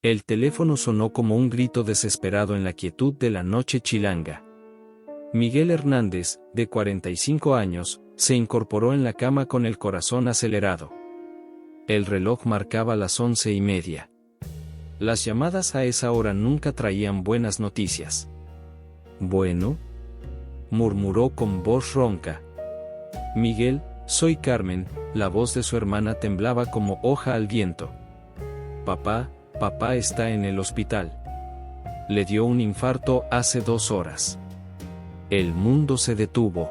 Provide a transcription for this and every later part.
El teléfono sonó como un grito desesperado en la quietud de la noche chilanga. Miguel Hernández, de 45 años, se incorporó en la cama con el corazón acelerado. El reloj marcaba las 11:30. Las llamadas a esa hora nunca traían buenas noticias. «Bueno», murmuró con voz ronca. «Miguel, soy Carmen», la voz de su hermana temblaba como hoja al viento. Papá está en el hospital. Le dio un infarto hace 2 horas». El mundo se detuvo.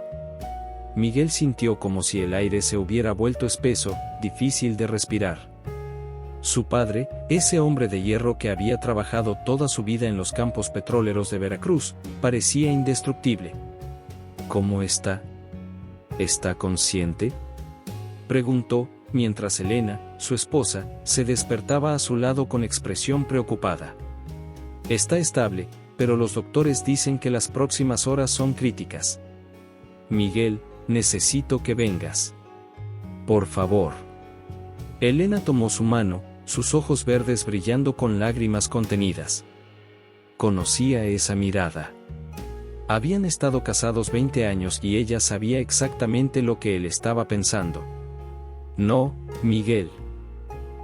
Miguel sintió como si el aire se hubiera vuelto espeso, difícil de respirar. Su padre, ese hombre de hierro que había trabajado toda su vida en los campos petroleros de Veracruz, parecía indestructible. «¿Cómo está? ¿Está consciente?», preguntó, mientras Elena, su esposa, se despertaba a su lado con expresión preocupada. «Está estable, pero los doctores dicen que las próximas horas son críticas. Miguel, necesito que vengas. Por favor». Elena tomó su mano, sus ojos verdes brillando con lágrimas contenidas. Conocía esa mirada. Habían estado casados 20 años y ella sabía exactamente lo que él estaba pensando. «No, Miguel.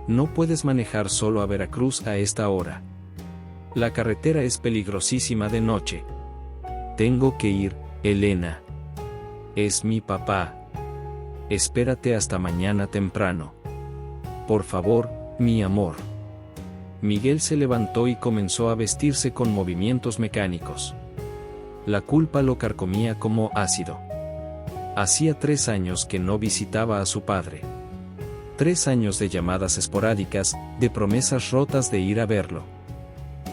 No puedes manejar solo a Veracruz a esta hora. La carretera es peligrosísima de noche. Tengo que ir, Elena. Es mi papá. Espérate hasta mañana temprano. Por favor, mi amor». Miguel se levantó y comenzó a vestirse con movimientos mecánicos. La culpa lo carcomía como ácido. Hacía 3 años que no visitaba a su padre. 3 años de llamadas esporádicas, de promesas rotas de ir a verlo.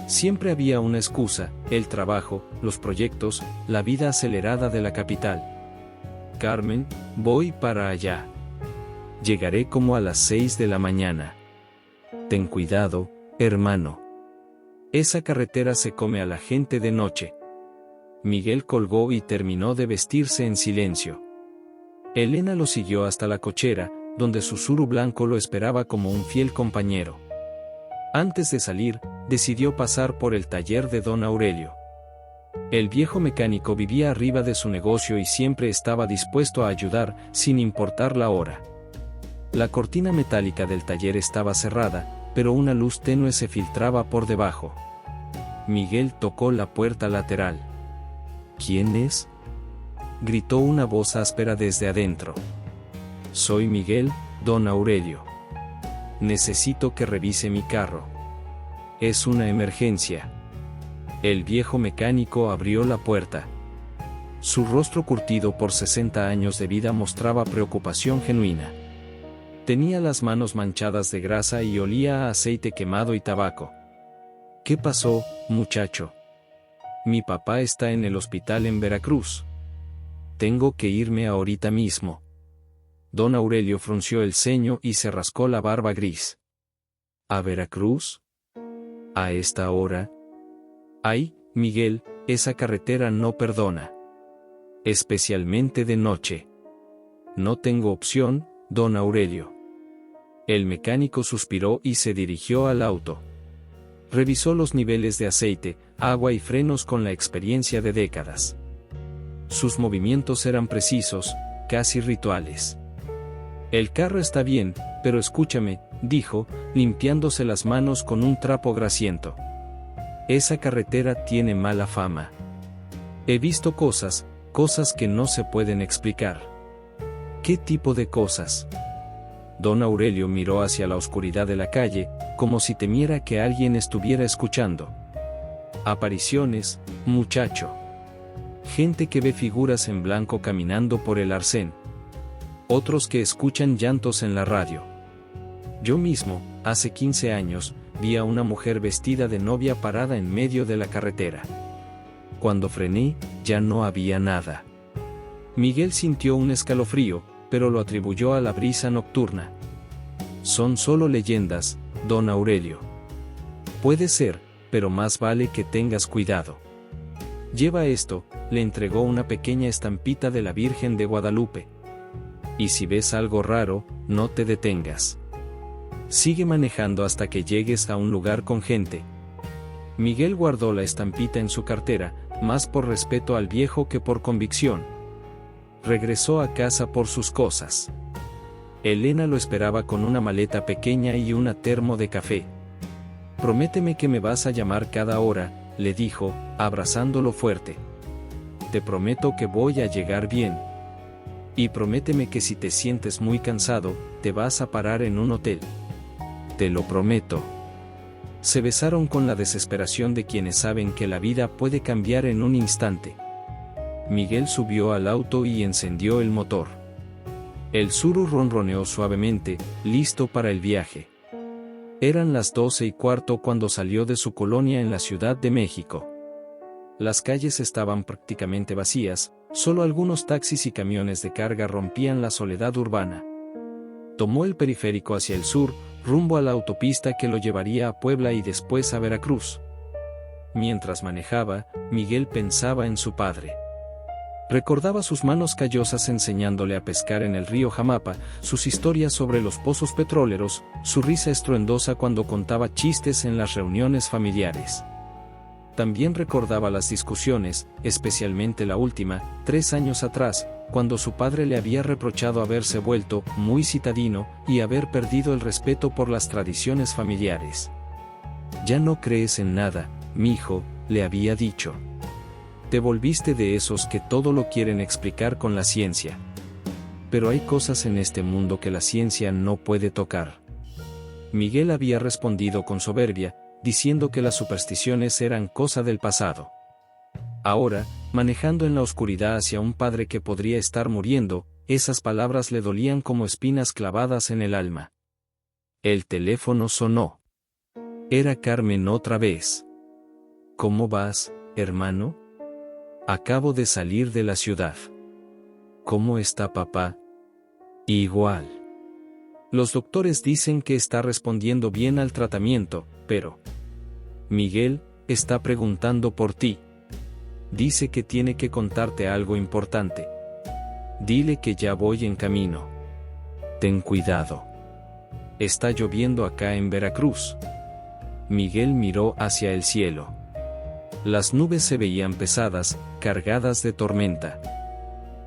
Siempre había una excusa: el trabajo, los proyectos, la vida acelerada de la capital. «Carmen, voy para allá. Llegaré como a las 6 de la mañana. Ten cuidado, hermano. Esa carretera se come a la gente de noche». Miguel colgó y terminó de vestirse en silencio. Elena lo siguió hasta la cochera, donde su Tsuru blanco lo esperaba como un fiel compañero. Antes de salir, decidió pasar por el taller de don Aurelio. El viejo mecánico vivía arriba de su negocio y siempre estaba dispuesto a ayudar, sin importar la hora. La cortina metálica del taller estaba cerrada, pero una luz tenue se filtraba por debajo. Miguel tocó la puerta lateral. «¿Quién es?», gritó una voz áspera desde adentro. «Soy Miguel, don Aurelio. Necesito que revise mi carro. Es una emergencia». El viejo mecánico abrió la puerta. Su rostro curtido por 60 años de vida mostraba preocupación genuina. Tenía las manos manchadas de grasa y olía a aceite quemado y tabaco. «¿Qué pasó, muchacho?». «Mi papá está en el hospital en Veracruz. Tengo que irme ahorita mismo». Don Aurelio frunció el ceño y se rascó la barba gris. «¿A Veracruz? ¿A esta hora?». «Ay, Miguel, esa carretera no perdona. Especialmente de noche». «No tengo opción, don Aurelio». El mecánico suspiró y se dirigió al auto. Revisó los niveles de aceite, agua y frenos con la experiencia de décadas. Sus movimientos eran precisos, casi rituales. «El carro está bien, pero escúchame», dijo, limpiándose las manos con un trapo grasiento. «Esa carretera tiene mala fama. He visto cosas que no se pueden explicar». «¿Qué tipo de cosas?». Don Aurelio miró hacia la oscuridad de la calle, como si temiera que alguien estuviera escuchando. «Apariciones, muchacho. Gente que ve figuras en blanco caminando por el arcén. Otros que escuchan llantos en la radio. Yo mismo, hace 15 años, vi a una mujer vestida de novia parada en medio de la carretera. Cuando frené, ya no había nada». Miguel sintió un escalofrío, pero lo atribuyó a la brisa nocturna. «Son solo leyendas, don Aurelio. Puede ser, pero más vale que tengas cuidado. Lleva esto», le entregó una pequeña estampita de la Virgen de Guadalupe. «Y si ves algo raro, no te detengas. Sigue manejando hasta que llegues a un lugar con gente. Miguel guardó la estampita en su cartera, más por respeto al viejo que por convicción. Regresó a casa por sus cosas. Elena lo esperaba con una maleta pequeña y una termo de café. «Prométeme que me vas a llamar cada hora», le dijo, abrazándolo fuerte. «Te prometo que voy a llegar bien. Y prométeme que si te sientes muy cansado, te vas a parar en un hotel». «Te lo prometo». Se besaron con la desesperación de quienes saben que la vida puede cambiar en un instante. Miguel subió al auto y encendió el motor. El Tsuru ronroneó suavemente, listo para el viaje. Eran las 12:15 cuando salió de su colonia en la Ciudad de México. Las calles estaban prácticamente vacías, solo algunos taxis y camiones de carga rompían la soledad urbana. Tomó el periférico hacia el sur, rumbo a la autopista que lo llevaría a Puebla y después a Veracruz. Mientras manejaba, Miguel pensaba en su padre. Recordaba sus manos callosas enseñándole a pescar en el río Jamapa, sus historias sobre los pozos petroleros, su risa estruendosa cuando contaba chistes en las reuniones familiares. También recordaba las discusiones, especialmente la última, 3 años atrás, cuando su padre le había reprochado haberse vuelto muy citadino y haber perdido el respeto por las tradiciones familiares. «Ya no crees en nada, mijo», le había dicho. «Te volviste de esos que todo lo quieren explicar con la ciencia. Pero hay cosas en este mundo que la ciencia no puede tocar». Miguel había respondido con soberbia, diciendo que las supersticiones eran cosa del pasado. Ahora, manejando en la oscuridad hacia un padre que podría estar muriendo, esas palabras le dolían como espinas clavadas en el alma. El teléfono sonó. Era Carmen otra vez. «¿Cómo vas, hermano? Acabo de salir de la ciudad». «¿Cómo está papá?» «Igual. Los doctores dicen que está respondiendo bien al tratamiento, pero Miguel está preguntando por ti. Dice que tiene que contarte algo importante. Dile que ya voy en camino. Ten cuidado. Está lloviendo acá en Veracruz». Miguel miró hacia el cielo. Las nubes se veían pesadas, cargadas de tormenta.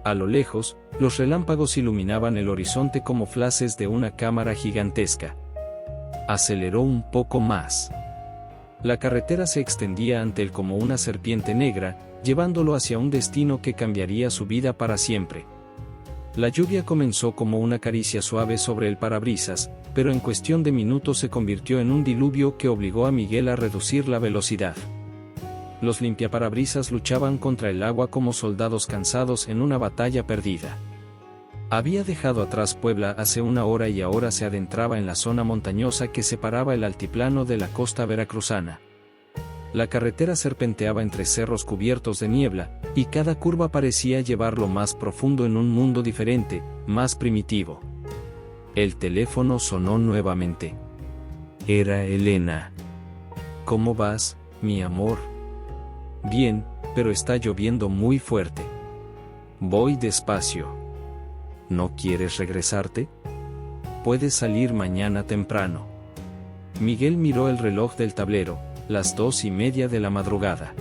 A lo lejos, los relámpagos iluminaban el horizonte como flashes de una cámara gigantesca. Aceleró un poco más. La carretera se extendía ante él como una serpiente negra, llevándolo hacia un destino que cambiaría su vida para siempre. La lluvia comenzó como una caricia suave sobre el parabrisas, pero en cuestión de minutos se convirtió en un diluvio que obligó a Miguel a reducir la velocidad. Los limpiaparabrisas luchaban contra el agua como soldados cansados en una batalla perdida. Había dejado atrás Puebla hace una hora y ahora se adentraba en la zona montañosa que separaba el altiplano de la costa veracruzana. La carretera serpenteaba entre cerros cubiertos de niebla, y cada curva parecía llevarlo más profundo en un mundo diferente, más primitivo. El teléfono sonó nuevamente. Era Elena. «¿Cómo vas, mi amor?» «Bien, pero está lloviendo muy fuerte. Voy despacio. ¿No quieres regresarte? Puedes salir mañana temprano». Miguel miró el reloj del tablero, las 2:30 de la madrugada.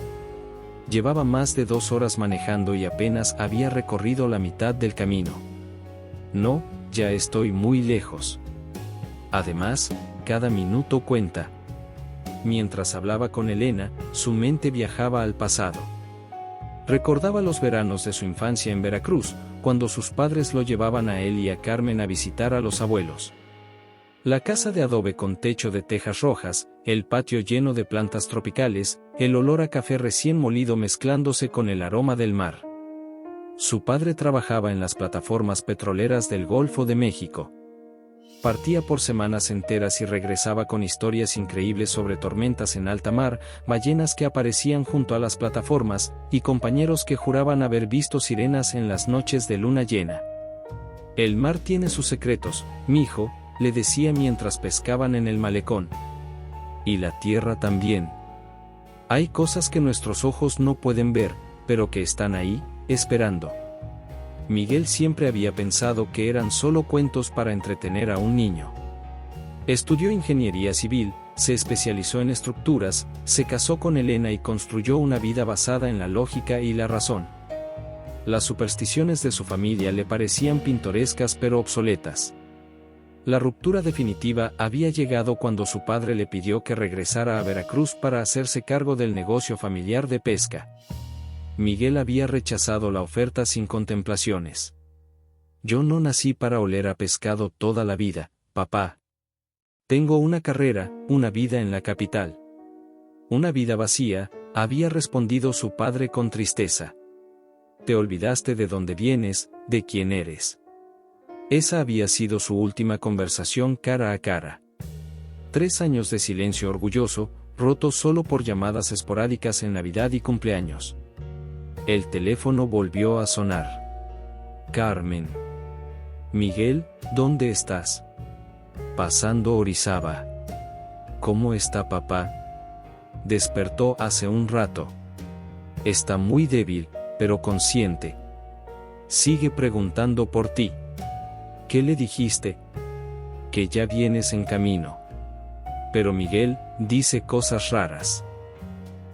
Llevaba más de 2 horas manejando y apenas había recorrido la mitad del camino. «No, ya estoy muy lejos. Además, cada minuto cuenta». Mientras hablaba con Elena, su mente viajaba al pasado. Recordaba los veranos de su infancia en Veracruz, cuando sus padres lo llevaban a él y a Carmen a visitar a los abuelos. La casa de adobe con techo de tejas rojas, el patio lleno de plantas tropicales, el olor a café recién molido mezclándose con el aroma del mar. Su padre trabajaba en las plataformas petroleras del Golfo de México. Partía por semanas enteras y regresaba con historias increíbles sobre tormentas en alta mar, ballenas que aparecían junto a las plataformas, y compañeros que juraban haber visto sirenas en las noches de luna llena. «El mar tiene sus secretos, mijo», le decía mientras pescaban en el malecón. «Y la tierra también. Hay cosas que nuestros ojos no pueden ver, pero que están ahí, esperando». Miguel siempre había pensado que eran solo cuentos para entretener a un niño. Estudió ingeniería civil, se especializó en estructuras, se casó con Elena y construyó una vida basada en la lógica y la razón. Las supersticiones de su familia le parecían pintorescas pero obsoletas. La ruptura definitiva había llegado cuando su padre le pidió que regresara a Veracruz para hacerse cargo del negocio familiar de pesca. Miguel había rechazado la oferta sin contemplaciones. «Yo no nací para oler a pescado toda la vida, papá. Tengo una carrera, una vida en la capital». «Una vida vacía», había respondido su padre con tristeza. «Te olvidaste de dónde vienes, de quién eres». Esa había sido su última conversación cara a cara. 3 años de silencio orgulloso, roto solo por llamadas esporádicas en Navidad y cumpleaños. El teléfono volvió a sonar. «Carmen». «Miguel, ¿dónde estás?» «Pasando Orizaba». «¿Cómo está papá?» «Despertó hace un rato. Está muy débil, pero consciente. Sigue preguntando por ti». «¿Qué le dijiste?» «Que ya vienes en camino». «Pero Miguel, dice cosas raras».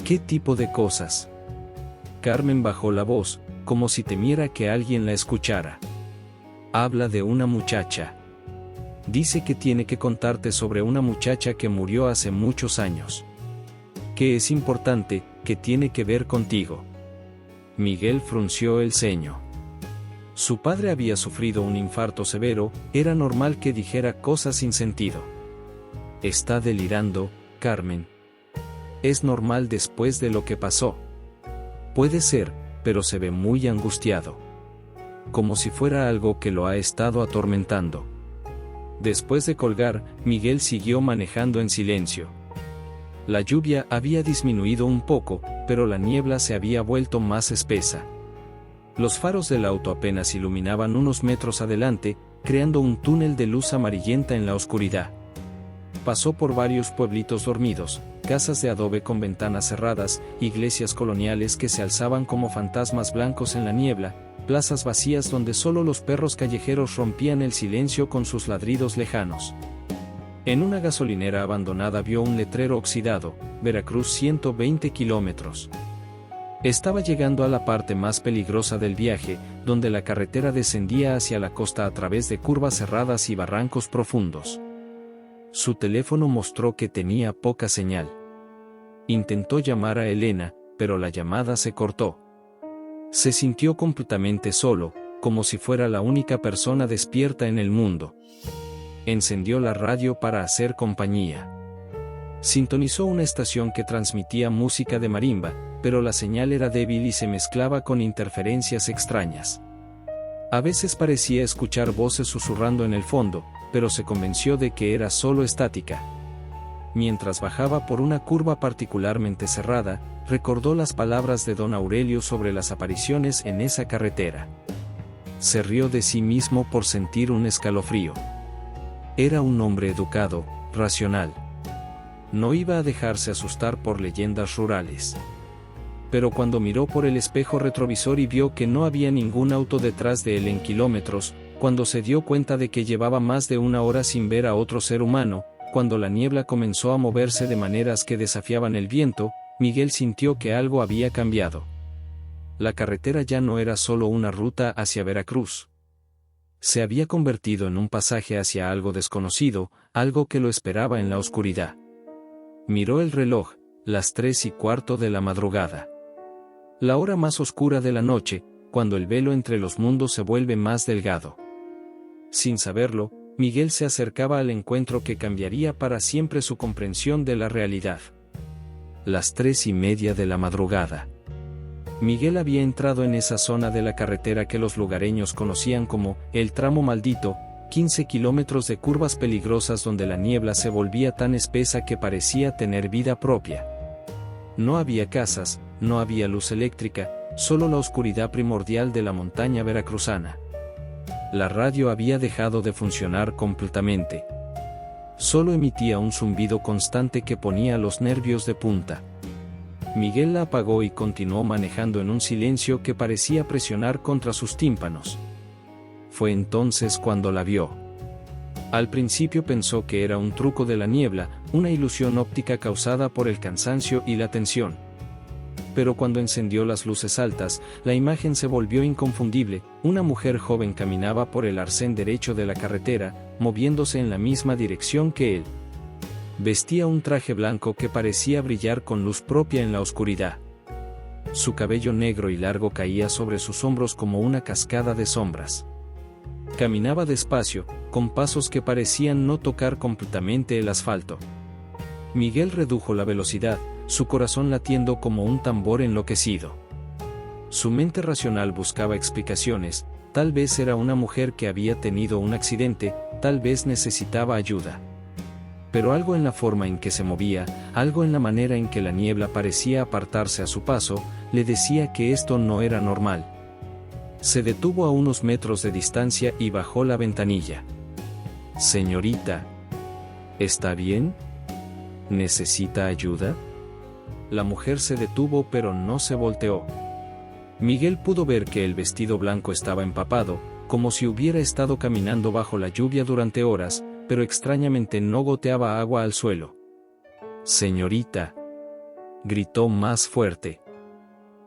«¿Qué tipo de cosas?» Carmen bajó la voz, como si temiera que alguien la escuchara. «Habla de una muchacha. Dice que tiene que contarte sobre una muchacha que murió hace muchos años. Que es importante, que tiene que ver contigo». Miguel frunció el ceño. Su padre había sufrido un infarto severo, era normal que dijera cosas sin sentido. «Está delirando, Carmen. Es normal después de lo que pasó». «Puede ser, pero se ve muy angustiado. Como si fuera algo que lo ha estado atormentando». Después de colgar, Miguel siguió manejando en silencio. La lluvia había disminuido un poco, pero la niebla se había vuelto más espesa. Los faros del auto apenas iluminaban unos metros adelante, creando un túnel de luz amarillenta en la oscuridad. Pasó por varios pueblitos dormidos, casas de adobe con ventanas cerradas, iglesias coloniales que se alzaban como fantasmas blancos en la niebla, plazas vacías donde solo los perros callejeros rompían el silencio con sus ladridos lejanos. En una gasolinera abandonada vio un letrero oxidado: Veracruz 120 kilómetros. Estaba llegando a la parte más peligrosa del viaje, donde la carretera descendía hacia la costa a través de curvas cerradas y barrancos profundos. Su teléfono mostró que tenía poca señal. Intentó llamar a Elena, pero la llamada se cortó. Se sintió completamente solo, como si fuera la única persona despierta en el mundo. Encendió la radio para hacer compañía. Sintonizó una estación que transmitía música de marimba, pero la señal era débil y se mezclaba con interferencias extrañas. A veces parecía escuchar voces susurrando en el fondo, pero se convenció de que era solo estática. Mientras bajaba por una curva particularmente cerrada, recordó las palabras de don Aurelio sobre las apariciones en esa carretera. Se rió de sí mismo por sentir un escalofrío. Era un hombre educado, racional. No iba a dejarse asustar por leyendas rurales. Pero cuando miró por el espejo retrovisor y vio que no había ningún auto detrás de él en kilómetros, cuando se dio cuenta de que llevaba más de 1 hora sin ver a otro ser humano, cuando la niebla comenzó a moverse de maneras que desafiaban el viento, Miguel sintió que algo había cambiado. La carretera ya no era solo una ruta hacia Veracruz. Se había convertido en un pasaje hacia algo desconocido, algo que lo esperaba en la oscuridad. Miró el reloj, las 3:15 de la madrugada. La hora más oscura de la noche, cuando el velo entre los mundos se vuelve más delgado. Sin saberlo, Miguel se acercaba al encuentro que cambiaría para siempre su comprensión de la realidad. Las 3:30 de la madrugada. Miguel había entrado en esa zona de la carretera que los lugareños conocían como el tramo maldito, 15 kilómetros de curvas peligrosas donde la niebla se volvía tan espesa que parecía tener vida propia. No había casas, no había luz eléctrica, solo la oscuridad primordial de la montaña veracruzana. La radio había dejado de funcionar completamente. Solo emitía un zumbido constante que ponía los nervios de punta. Miguel la apagó y continuó manejando en un silencio que parecía presionar contra sus tímpanos. Fue entonces cuando la vio. Al principio pensó que era un truco de la niebla, una ilusión óptica causada por el cansancio y la tensión. Pero cuando encendió las luces altas, la imagen se volvió inconfundible. Una mujer joven caminaba por el arcén derecho de la carretera, moviéndose en la misma dirección que él. Vestía un traje blanco que parecía brillar con luz propia en la oscuridad. Su cabello negro y largo caía sobre sus hombros como una cascada de sombras. Caminaba despacio, con pasos que parecían no tocar completamente el asfalto. Miguel redujo la velocidad, su corazón latiendo como un tambor enloquecido. Su mente racional buscaba explicaciones, tal vez era una mujer que había tenido un accidente, tal vez necesitaba ayuda. Pero algo en la forma en que se movía, algo en la manera en que la niebla parecía apartarse a su paso, le decía que esto no era normal. Se detuvo a unos metros de distancia y bajó la ventanilla. «Señorita, ¿está bien? ¿Necesita ayuda?» La mujer se detuvo pero no se volteó. Miguel pudo ver que el vestido blanco estaba empapado, como si hubiera estado caminando bajo la lluvia durante horas, pero extrañamente no goteaba agua al suelo. «Señorita», gritó más fuerte.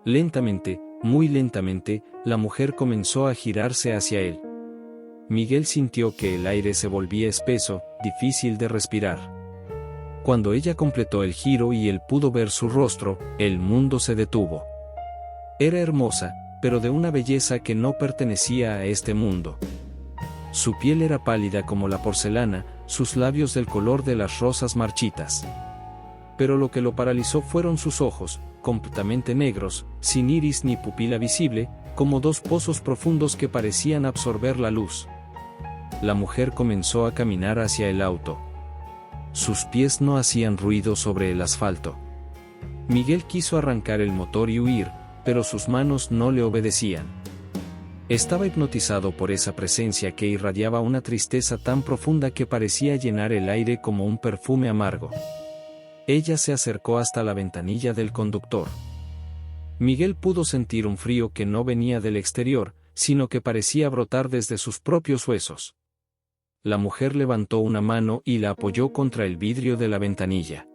Lentamente, muy lentamente, la mujer comenzó a girarse hacia él. Miguel sintió que el aire se volvía espeso, difícil de respirar. Cuando ella completó el giro y él pudo ver su rostro, el mundo se detuvo. Era hermosa, pero de una belleza que no pertenecía a este mundo. Su piel era pálida como la porcelana, sus labios del color de las rosas marchitas. Pero lo que lo paralizó fueron sus ojos, completamente negros, sin iris ni pupila visible, como dos pozos profundos que parecían absorber la luz. La mujer comenzó a caminar hacia el auto. Sus pies no hacían ruido sobre el asfalto. Miguel quiso arrancar el motor y huir, pero sus manos no le obedecían. Estaba hipnotizado por esa presencia que irradiaba una tristeza tan profunda que parecía llenar el aire como un perfume amargo. Ella se acercó hasta la ventanilla del conductor. Miguel pudo sentir un frío que no venía del exterior, sino que parecía brotar desde sus propios huesos. La mujer levantó una mano y la apoyó contra el vidrio de la ventanilla.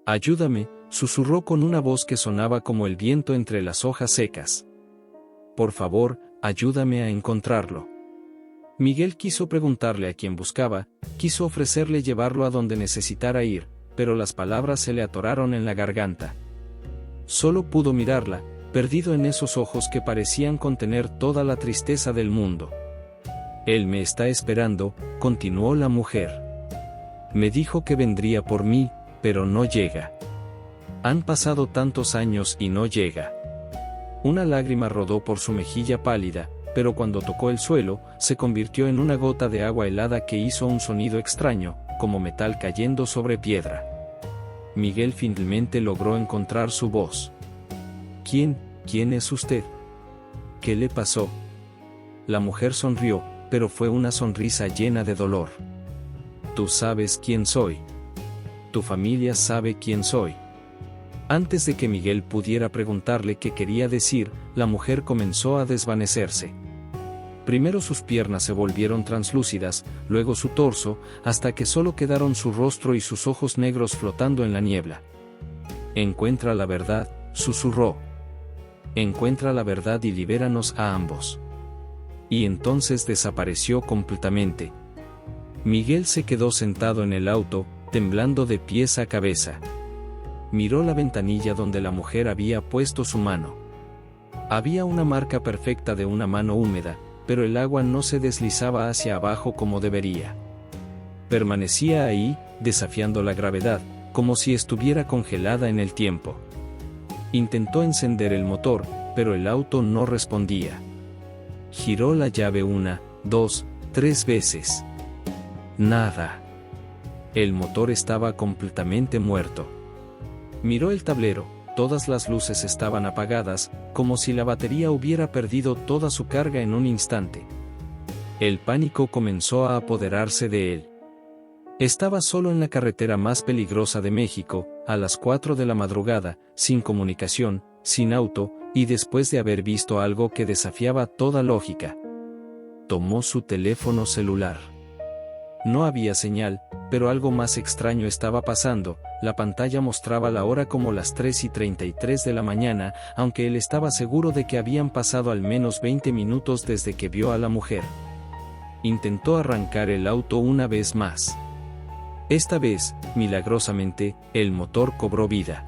«Ayúdame», susurró con una voz que sonaba como el viento entre las hojas secas. «Por favor, ayúdame a encontrarlo». Miguel quiso preguntarle a quién buscaba, quiso ofrecerle llevarlo a donde necesitara ir, pero las palabras se le atoraron en la garganta. Solo pudo mirarla, perdido en esos ojos que parecían contener toda la tristeza del mundo. «Él me está esperando», continuó la mujer. «Me dijo que vendría por mí, pero no llega. Han pasado tantos años y no llega». Una lágrima rodó por su mejilla pálida, pero cuando tocó el suelo, se convirtió en una gota de agua helada que hizo un sonido extraño, como metal cayendo sobre piedra. Miguel finalmente logró encontrar su voz. ¿Quién es usted? ¿Qué le pasó?» La mujer sonrió, pero fue una sonrisa llena de dolor. «Tú sabes quién soy. Tu familia sabe quién soy». Antes de que Miguel pudiera preguntarle qué quería decir, la mujer comenzó a desvanecerse. Primero sus piernas se volvieron translúcidas, luego su torso, hasta que solo quedaron su rostro y sus ojos negros flotando en la niebla. «Encuentra la verdad», susurró. «Encuentra la verdad y libéranos a ambos». Y entonces desapareció completamente. Miguel se quedó sentado en el auto, temblando de pies a cabeza. Miró la ventanilla donde la mujer había puesto su mano. Había una marca perfecta de una mano húmeda, pero el agua no se deslizaba hacia abajo como debería. Permanecía ahí, desafiando la gravedad, como si estuviera congelada en el tiempo. Intentó encender el motor, pero el auto no respondía. Giró la llave 1, 2, 3 veces. Nada. El motor estaba completamente muerto. Miró el tablero, todas las luces estaban apagadas, como si la batería hubiera perdido toda su carga en un instante. El pánico comenzó a apoderarse de él. Estaba solo en la carretera más peligrosa de México, a las 4 de la madrugada, sin comunicación, sin auto, y después de haber visto algo que desafiaba toda lógica. Tomó su teléfono celular. No había señal, pero algo más extraño estaba pasando. La pantalla mostraba la hora como las 3:33 de la mañana, aunque él estaba seguro de que habían pasado al menos 20 minutos desde que vio a la mujer. Intentó arrancar el auto una vez más. Esta vez, milagrosamente, el motor cobró vida.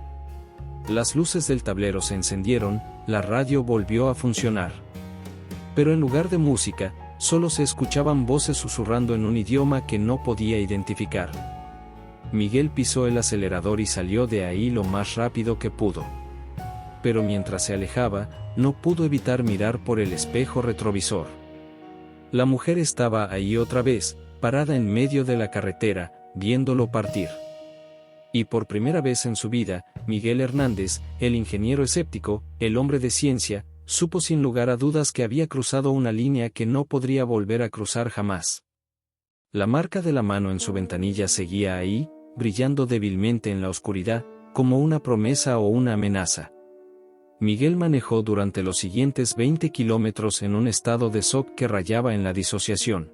Las luces del tablero se encendieron, la radio volvió a funcionar. Pero en lugar de música, solo se escuchaban voces susurrando en un idioma que no podía identificar. Miguel pisó el acelerador y salió de ahí lo más rápido que pudo. Pero mientras se alejaba, no pudo evitar mirar por el espejo retrovisor. La mujer estaba ahí otra vez, parada en medio de la carretera, viéndolo partir. Y por primera vez en su vida, Miguel Hernández, el ingeniero escéptico, el hombre de ciencia, supo sin lugar a dudas que había cruzado una línea que no podría volver a cruzar jamás. La marca de la mano en su ventanilla seguía ahí, brillando débilmente en la oscuridad, como una promesa o una amenaza. Miguel manejó durante los siguientes 20 kilómetros en un estado de shock que rayaba en la disociación.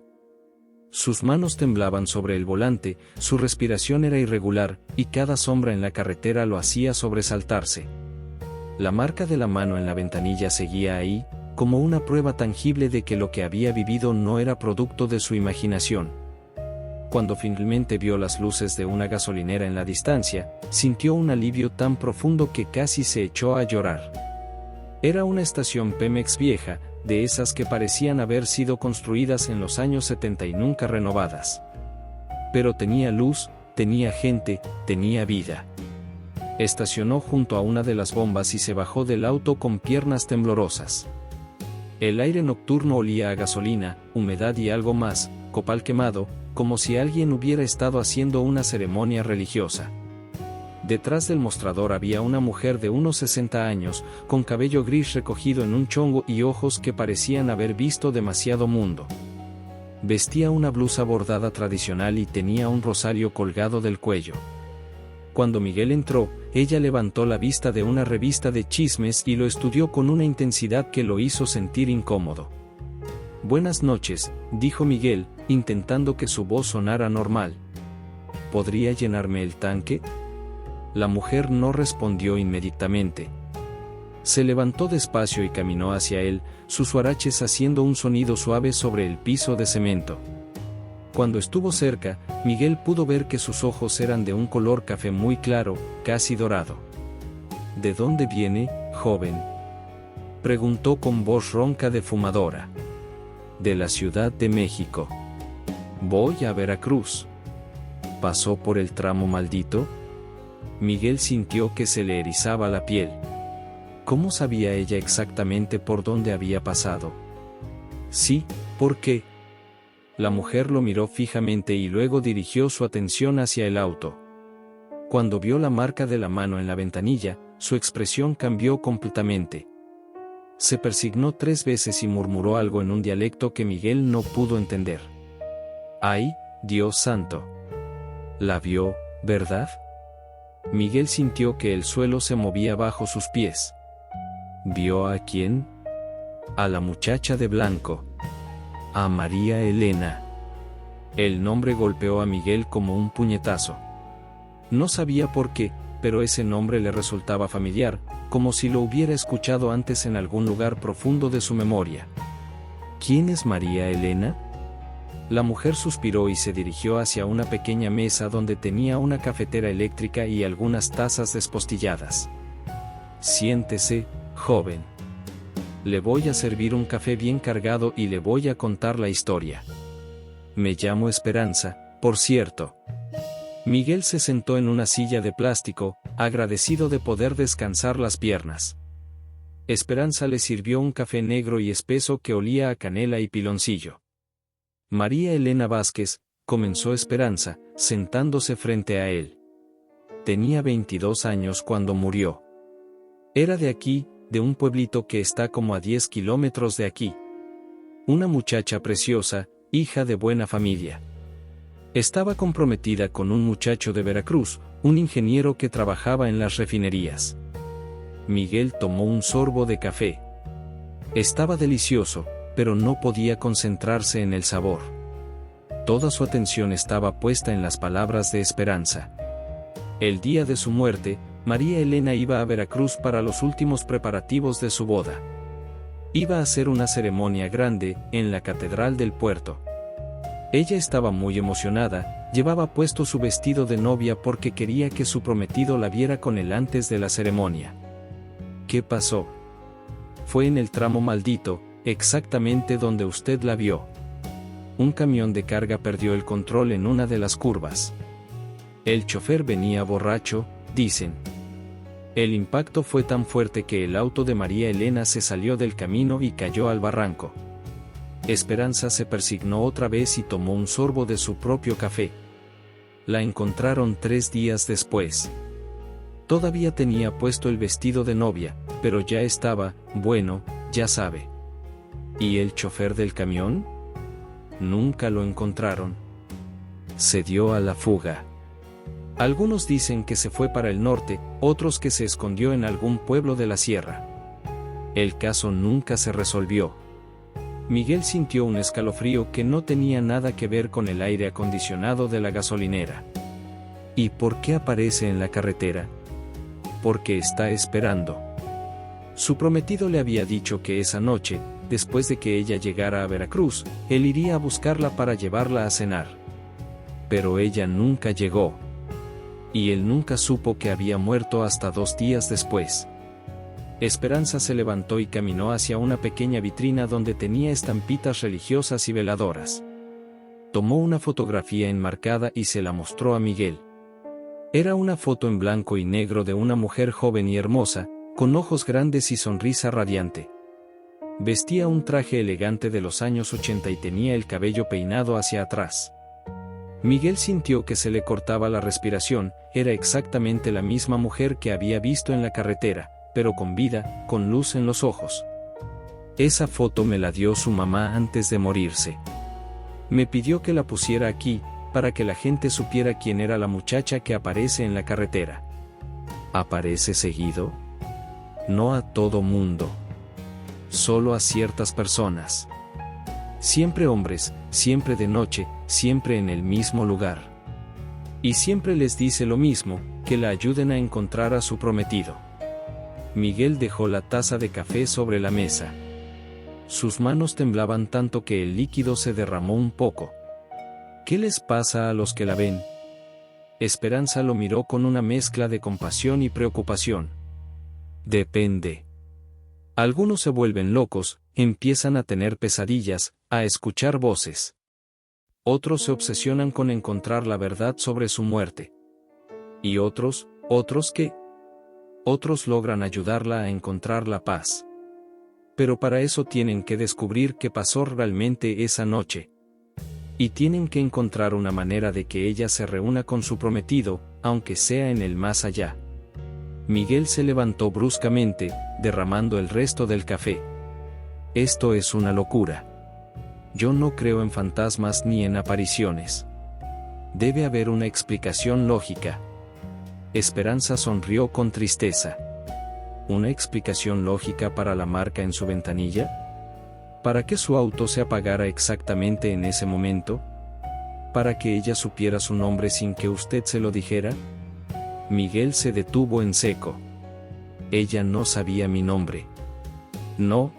Sus manos temblaban sobre el volante, su respiración era irregular, y cada sombra en la carretera lo hacía sobresaltarse. La marca de la mano en la ventanilla seguía ahí, como una prueba tangible de que lo que había vivido no era producto de su imaginación. Cuando finalmente vio las luces de una gasolinera en la distancia, sintió un alivio tan profundo que casi se echó a llorar. Era una estación Pemex vieja, de esas que parecían haber sido construidas en los años 70 y nunca renovadas. Pero tenía luz, tenía gente, tenía vida. Estacionó junto a una de las bombas y se bajó del auto con piernas temblorosas. El aire nocturno olía a gasolina, humedad y algo más, copal quemado, como si alguien hubiera estado haciendo una ceremonia religiosa. Detrás del mostrador había una mujer de unos 60 años, con cabello gris recogido en un chongo y ojos que parecían haber visto demasiado mundo. Vestía una blusa bordada tradicional y tenía un rosario colgado del cuello. Cuando Miguel entró, ella levantó la vista de una revista de chismes y lo estudió con una intensidad que lo hizo sentir incómodo. «Buenas noches», dijo Miguel, intentando que su voz sonara normal. «¿Podría llenarme el tanque?». La mujer no respondió inmediatamente. Se levantó despacio y caminó hacia él, sus huaraches haciendo un sonido suave sobre el piso de cemento. Cuando estuvo cerca, Miguel pudo ver que sus ojos eran de un color café muy claro, casi dorado. «¿De dónde viene, joven?», preguntó con voz ronca de fumadora. «De la Ciudad de México. Voy a Veracruz». «¿Pasó por el tramo maldito?». Miguel sintió que se le erizaba la piel. ¿Cómo sabía ella exactamente por dónde había pasado? Sí, ¿por qué? La mujer lo miró fijamente y luego dirigió su atención hacia el auto. Cuando vio la marca de la mano en la ventanilla, su expresión cambió completamente. Se persignó 3 veces y murmuró algo en un dialecto que Miguel no pudo entender. ¡Ay, Dios santo! La vio, ¿verdad? Miguel sintió que el suelo se movía bajo sus pies. ¿Vio a quién? A la muchacha de blanco. A María Elena. El nombre golpeó a Miguel como un puñetazo. No sabía por qué, pero ese nombre le resultaba familiar, como si lo hubiera escuchado antes en algún lugar profundo de su memoria. ¿Quién es María Elena? La mujer suspiró y se dirigió hacia una pequeña mesa donde tenía una cafetera eléctrica y algunas tazas despostilladas. Siéntese, joven. Le voy a servir un café bien cargado y le voy a contar la historia. Me llamo Esperanza, por cierto. Miguel se sentó en una silla de plástico, agradecido de poder descansar las piernas. Esperanza le sirvió un café negro y espeso que olía a canela y piloncillo. María Elena Vázquez, comenzó Esperanza, sentándose frente a él. Tenía 22 años cuando murió. Era de aquí, de un pueblito que está como a 10 kilómetros de aquí. Una muchacha preciosa, hija de buena familia. Estaba comprometida con un muchacho de Veracruz, un ingeniero que trabajaba en las refinerías. Miguel tomó un sorbo de café. Estaba delicioso, pero no podía concentrarse en el sabor. Toda su atención estaba puesta en las palabras de Esperanza. El día de su muerte, María Elena iba a Veracruz para los últimos preparativos de su boda. Iba a hacer una ceremonia grande, en la Catedral del Puerto. Ella estaba muy emocionada, llevaba puesto su vestido de novia porque quería que su prometido la viera con él antes de la ceremonia. ¿Qué pasó? Fue en el tramo maldito, exactamente donde usted la vio. Un camión de carga perdió el control en una de las curvas. El chofer venía borracho, dicen. El impacto fue tan fuerte que el auto de María Elena se salió del camino y cayó al barranco. Esperanza se persignó otra vez y tomó un sorbo de su propio café. La encontraron 3 días después. Todavía tenía puesto el vestido de novia, pero ya estaba, bueno, ya sabe. ¿Y el chofer del camión? Nunca lo encontraron. Se dio a la fuga. Algunos dicen que se fue para el norte, otros que se escondió en algún pueblo de la sierra. El caso nunca se resolvió. Miguel sintió un escalofrío que no tenía nada que ver con el aire acondicionado de la gasolinera. ¿Y por qué aparece en la carretera? Porque está esperando. Su prometido le había dicho que esa noche, después de que ella llegara a Veracruz, él iría a buscarla para llevarla a cenar. Pero ella nunca llegó. Y él nunca supo que había muerto hasta 2 días después. Esperanza se levantó y caminó hacia una pequeña vitrina donde tenía estampitas religiosas y veladoras. Tomó una fotografía enmarcada y se la mostró a Miguel. Era una foto en blanco y negro de una mujer joven y hermosa, con ojos grandes y sonrisa radiante. Vestía un traje elegante de los años 80 y tenía el cabello peinado hacia atrás. Miguel sintió que se le cortaba la respiración, era exactamente la misma mujer que había visto en la carretera, pero con vida, con luz en los ojos. Esa foto me la dio su mamá antes de morirse. Me pidió que la pusiera aquí, para que la gente supiera quién era la muchacha que aparece en la carretera. ¿Aparece seguido? No a todo mundo. Solo a ciertas personas. Siempre hombres, siempre de noche, siempre en el mismo lugar. Y siempre les dice lo mismo, que la ayuden a encontrar a su prometido. Miguel dejó la taza de café sobre la mesa. Sus manos temblaban tanto que el líquido se derramó un poco. ¿Qué les pasa a los que la ven? Esperanza lo miró con una mezcla de compasión y preocupación. Depende. Algunos se vuelven locos, empiezan a tener pesadillas, a escuchar voces. Otros se obsesionan con encontrar la verdad sobre su muerte. ¿Y otros qué? Otros logran ayudarla a encontrar la paz. Pero para eso tienen que descubrir qué pasó realmente esa noche. Y tienen que encontrar una manera de que ella se reúna con su prometido, aunque sea en el más allá. Miguel se levantó bruscamente, derramando el resto del café. Esto es una locura. Yo no creo en fantasmas ni en apariciones. Debe haber una explicación lógica. Esperanza sonrió con tristeza. ¿Una explicación lógica para la marca en su ventanilla? ¿Para que su auto se apagara exactamente en ese momento? ¿Para que ella supiera su nombre sin que usted se lo dijera? Miguel se detuvo en seco. Ella no sabía mi nombre. ¿No?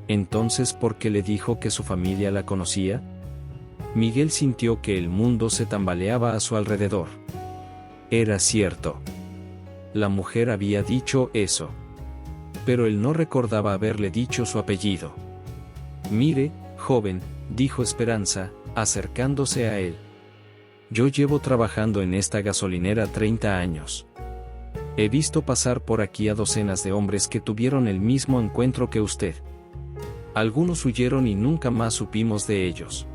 Entonces, ¿por qué le dijo que su familia la conocía? Miguel sintió que el mundo se tambaleaba a su alrededor. Era cierto. La mujer había dicho eso. Pero él no recordaba haberle dicho su apellido. Mire, joven, dijo Esperanza, acercándose a él. Yo llevo trabajando en esta gasolinera 30 años. He visto pasar por aquí a docenas de hombres que tuvieron el mismo encuentro que usted. Algunos huyeron y nunca más supimos de ellos.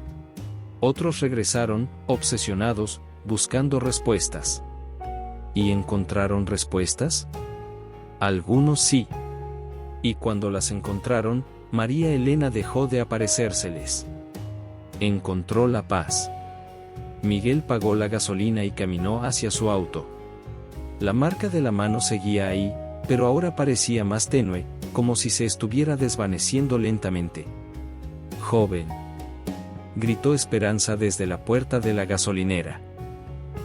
Otros regresaron, obsesionados, buscando respuestas. ¿Y encontraron respuestas? Algunos sí. Y cuando las encontraron, María Elena dejó de aparecérseles. Encontró la paz. Miguel pagó la gasolina y caminó hacia su auto. La marca de la mano seguía ahí, pero ahora parecía más tenue, como si se estuviera desvaneciendo lentamente. Joven. gritó Esperanza desde la puerta de la gasolinera.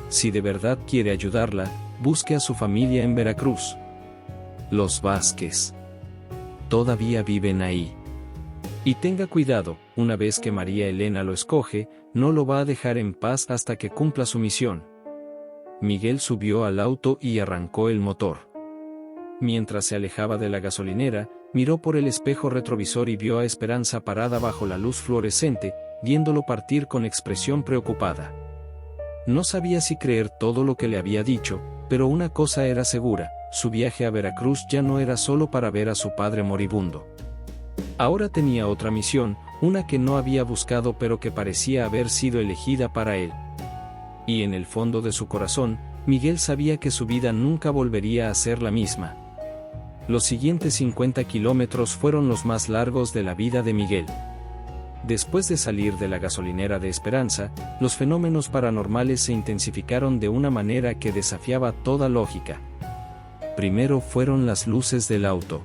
Si de verdad quiere ayudarla, busque a su familia en Veracruz. Los Vázquez todavía viven ahí. Y tenga cuidado, una vez que María Elena lo escoge, no lo va a dejar en paz hasta que cumpla su misión. Miguel subió al auto y arrancó el motor. Mientras se alejaba de la gasolinera, miró por el espejo retrovisor y vio a Esperanza parada bajo la luz fluorescente, viéndolo partir con expresión preocupada. No sabía si creer todo lo que le había dicho, pero una cosa era segura, su viaje a Veracruz ya no era solo para ver a su padre moribundo. Ahora tenía otra misión, una que no había buscado pero que parecía haber sido elegida para él. Y en el fondo de su corazón, Miguel sabía que su vida nunca volvería a ser la misma. Los siguientes 50 kilómetros fueron los más largos de la vida de Miguel. Después de salir de la gasolinera de Esperanza, los fenómenos paranormales se intensificaron de una manera que desafiaba toda lógica. Primero fueron las luces del auto.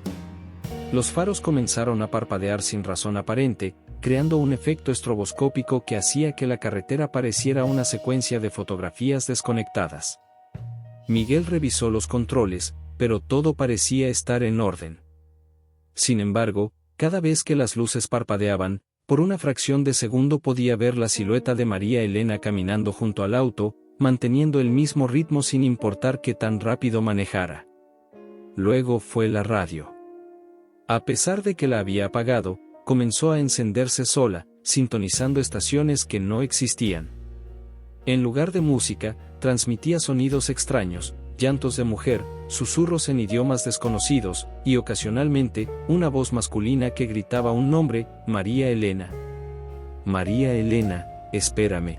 Los faros comenzaron a parpadear sin razón aparente, creando un efecto estroboscópico que hacía que la carretera pareciera una secuencia de fotografías desconectadas. Miguel revisó los controles, pero todo parecía estar en orden. Sin embargo, cada vez que las luces parpadeaban, por una fracción de segundo podía ver la silueta de María Elena caminando junto al auto, manteniendo el mismo ritmo sin importar qué tan rápido manejara. Luego fue la radio. A pesar de que la había apagado, comenzó a encenderse sola, sintonizando estaciones que no existían. En lugar de música, transmitía sonidos extraños, llantos de mujer, susurros en idiomas desconocidos, y ocasionalmente, una voz masculina que gritaba un nombre, María Elena. María Elena, espérame.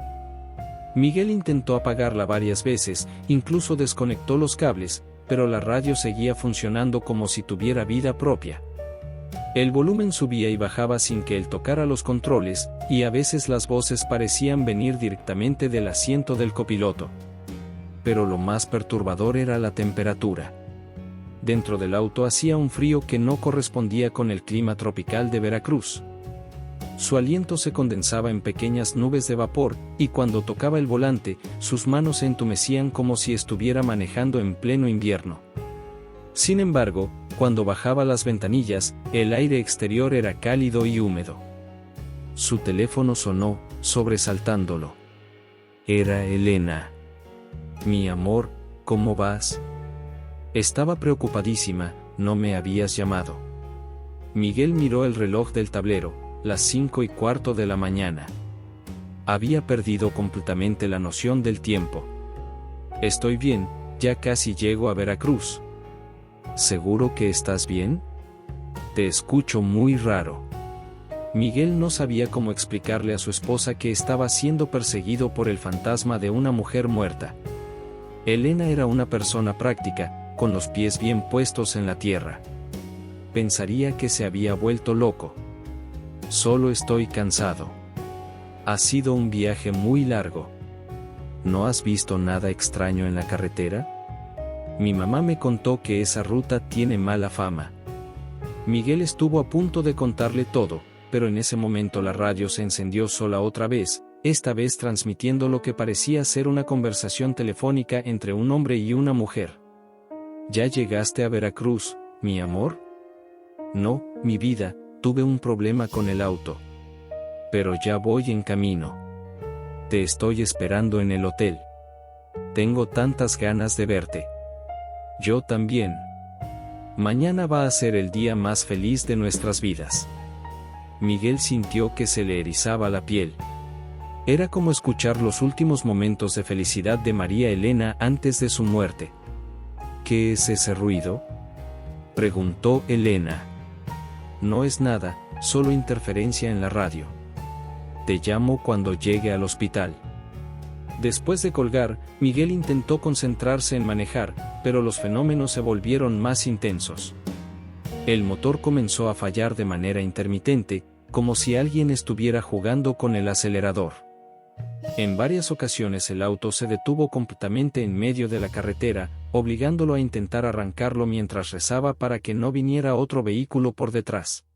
Miguel intentó apagarla varias veces, incluso desconectó los cables, pero la radio seguía funcionando como si tuviera vida propia. El volumen subía y bajaba sin que él tocara los controles, y a veces las voces parecían venir directamente del asiento del copiloto. Pero lo más perturbador era la temperatura. Dentro del auto hacía un frío que no correspondía con el clima tropical de Veracruz. Su aliento se condensaba en pequeñas nubes de vapor, y cuando tocaba el volante, sus manos se entumecían como si estuviera manejando en pleno invierno. Sin embargo, cuando bajaba las ventanillas, el aire exterior era cálido y húmedo. Su teléfono sonó, sobresaltándolo. Era Elena. Mi amor, ¿cómo vas? Estaba preocupadísima, no me habías llamado. Miguel miró el reloj del tablero, las 5:15 de la mañana. Había perdido completamente la noción del tiempo. Estoy bien, ya casi llego a Veracruz. ¿Seguro que estás bien? Te escucho muy raro. Miguel no sabía cómo explicarle a su esposa que estaba siendo perseguido por el fantasma de una mujer muerta. Elena era una persona práctica, con los pies bien puestos en la tierra. Pensaría que se había vuelto loco. Solo estoy cansado. Ha sido un viaje muy largo. ¿No has visto nada extraño en la carretera? Mi mamá me contó que esa ruta tiene mala fama. Miguel estuvo a punto de contarle todo, pero en ese momento la radio se encendió sola otra vez, esta vez transmitiendo lo que parecía ser una conversación telefónica entre un hombre y una mujer. ¿Ya llegaste a Veracruz, mi amor? No, mi vida, tuve un problema con el auto. Pero ya voy en camino. Te estoy esperando en el hotel. Tengo tantas ganas de verte. Yo también. Mañana va a ser el día más feliz de nuestras vidas. Miguel sintió que se le erizaba la piel. Era como escuchar los últimos momentos de felicidad de María Elena antes de su muerte. ¿Qué es ese ruido?, preguntó Elena. No es nada, solo interferencia en la radio. Te llamo cuando llegue al hospital. Después de colgar, Miguel intentó concentrarse en manejar, pero los fenómenos se volvieron más intensos. El motor comenzó a fallar de manera intermitente, como si alguien estuviera jugando con el acelerador. En varias ocasiones el auto se detuvo completamente en medio de la carretera, obligándolo a intentar arrancarlo mientras rezaba para que no viniera otro vehículo por detrás.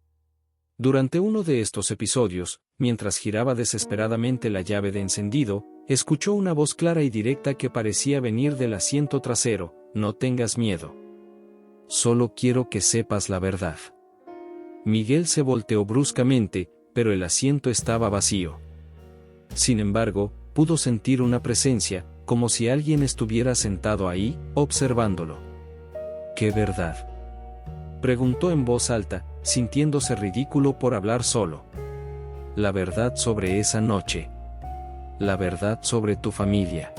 Durante uno de estos episodios, mientras giraba desesperadamente la llave de encendido, escuchó una voz clara y directa que parecía venir del asiento trasero: no tengas miedo. Solo quiero que sepas la verdad. Miguel se volteó bruscamente, pero el asiento estaba vacío. Sin embargo, pudo sentir una presencia, como si alguien estuviera sentado ahí, observándolo. ¿Qué verdad?, preguntó en voz alta, sintiéndose ridículo por hablar solo. La verdad sobre esa noche. La verdad sobre tu familia.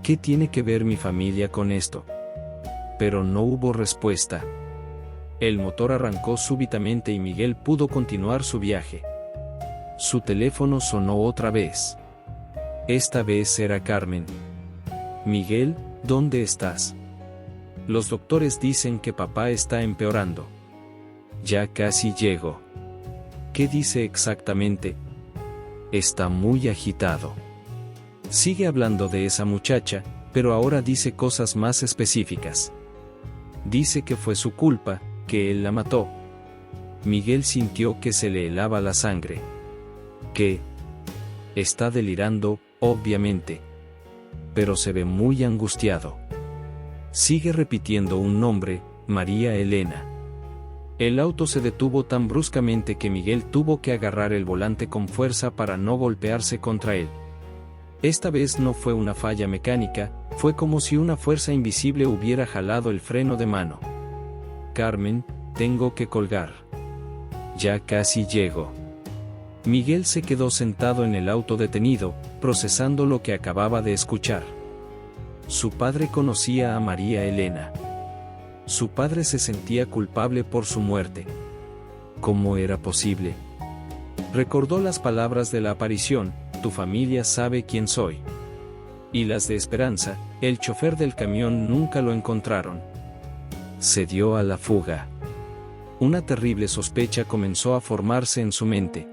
¿Qué tiene que ver mi familia con esto? Pero no hubo respuesta. El motor arrancó súbitamente y Miguel pudo continuar su viaje. Su teléfono sonó otra vez. Esta vez era Carmen. Miguel, ¿dónde estás? Los doctores dicen que papá está empeorando. Ya casi llego. ¿Qué dice exactamente? Está muy agitado. Sigue hablando de esa muchacha, pero ahora dice cosas más específicas. Dice que fue su culpa, que él la mató. Miguel sintió que se le helaba la sangre. ¿Qué? Está delirando, obviamente. Pero se ve muy angustiado. Sigue repitiendo un nombre: María Elena. El auto se detuvo tan bruscamente que Miguel tuvo que agarrar el volante con fuerza para no golpearse contra él. Esta vez no fue una falla mecánica, fue como si una fuerza invisible hubiera jalado el freno de mano. Carmen, tengo que colgar. Ya casi llego. Miguel se quedó sentado en el auto detenido, procesando lo que acababa de escuchar. Su padre conocía a María Elena. Su padre se sentía culpable por su muerte. ¿Cómo era posible? Recordó las palabras de la aparición: tu familia sabe quién soy. Y las de Esperanza: el chofer del camión nunca lo encontraron. Se dio a la fuga. Una terrible sospecha comenzó a formarse en su mente.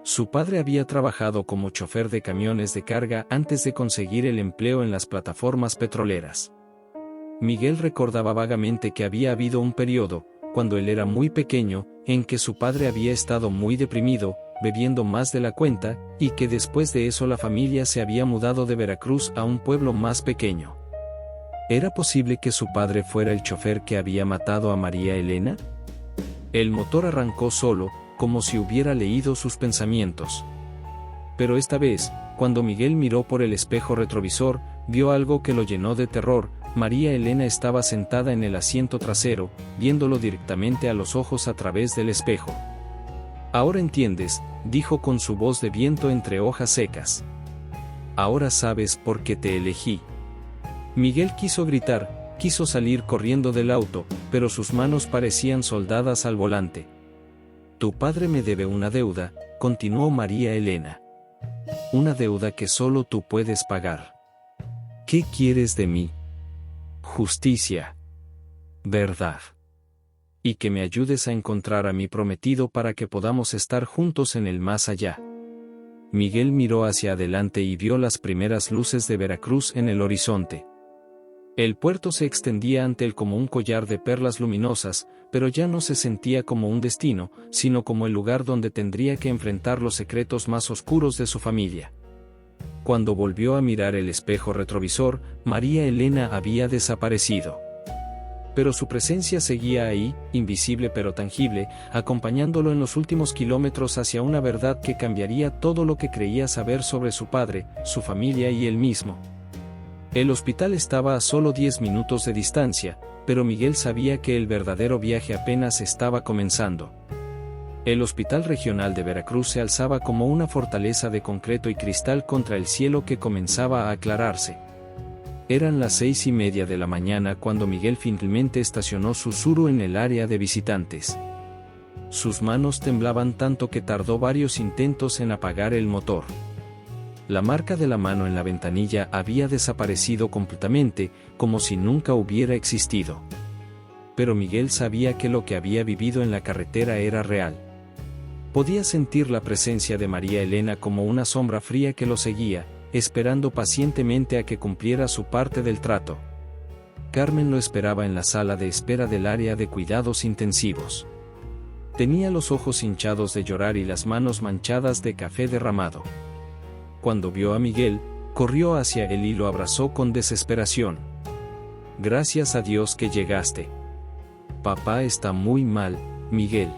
Su padre había trabajado como chofer de camiones de carga antes de conseguir el empleo en las plataformas petroleras. Miguel recordaba vagamente que había habido un periodo, cuando él era muy pequeño, en que su padre había estado muy deprimido, bebiendo más de la cuenta, y que después de eso la familia se había mudado de Veracruz a un pueblo más pequeño. ¿Era posible que su padre fuera el chofer que había matado a María Elena? El motor arrancó solo, como si hubiera leído sus pensamientos. Pero esta vez, cuando Miguel miró por el espejo retrovisor, vio algo que lo llenó de terror. María Elena estaba sentada en el asiento trasero, viéndolo directamente a los ojos a través del espejo. Ahora entiendes, dijo con su voz de viento entre hojas secas. Ahora sabes por qué te elegí. Miguel quiso gritar, quiso salir corriendo del auto, pero sus manos parecían soldadas al volante. Tu padre me debe una deuda, continuó María Elena. Una deuda que solo tú puedes pagar. ¿Qué quieres de mí? Justicia. Verdad. Y que me ayudes a encontrar a mi prometido para que podamos estar juntos en el más allá. Miguel miró hacia adelante y vio las primeras luces de Veracruz en el horizonte. El puerto se extendía ante él como un collar de perlas luminosas, pero ya no se sentía como un destino, sino como el lugar donde tendría que enfrentar los secretos más oscuros de su familia. Cuando volvió a mirar el espejo retrovisor, María Elena había desaparecido. Pero su presencia seguía ahí, invisible pero tangible, acompañándolo en los últimos kilómetros hacia una verdad que cambiaría todo lo que creía saber sobre su padre, su familia y él mismo. El hospital estaba a solo 10 minutos de distancia, pero Miguel sabía que el verdadero viaje apenas estaba comenzando. El Hospital Regional de Veracruz se alzaba como una fortaleza de concreto y cristal contra el cielo que comenzaba a aclararse. Eran las 6:30 de la mañana cuando Miguel finalmente estacionó su Tsuru en el área de visitantes. Sus manos temblaban tanto que tardó varios intentos en apagar el motor. La marca de la mano en la ventanilla había desaparecido completamente, como si nunca hubiera existido. Pero Miguel sabía que lo que había vivido en la carretera era real. Podía sentir la presencia de María Elena como una sombra fría que lo seguía, esperando pacientemente a que cumpliera su parte del trato. Carmen lo esperaba en la sala de espera del área de cuidados intensivos. Tenía los ojos hinchados de llorar y las manos manchadas de café derramado. Cuando vio a Miguel, corrió hacia él y lo abrazó con desesperación. Gracias a Dios que llegaste. Papá está muy mal, Miguel.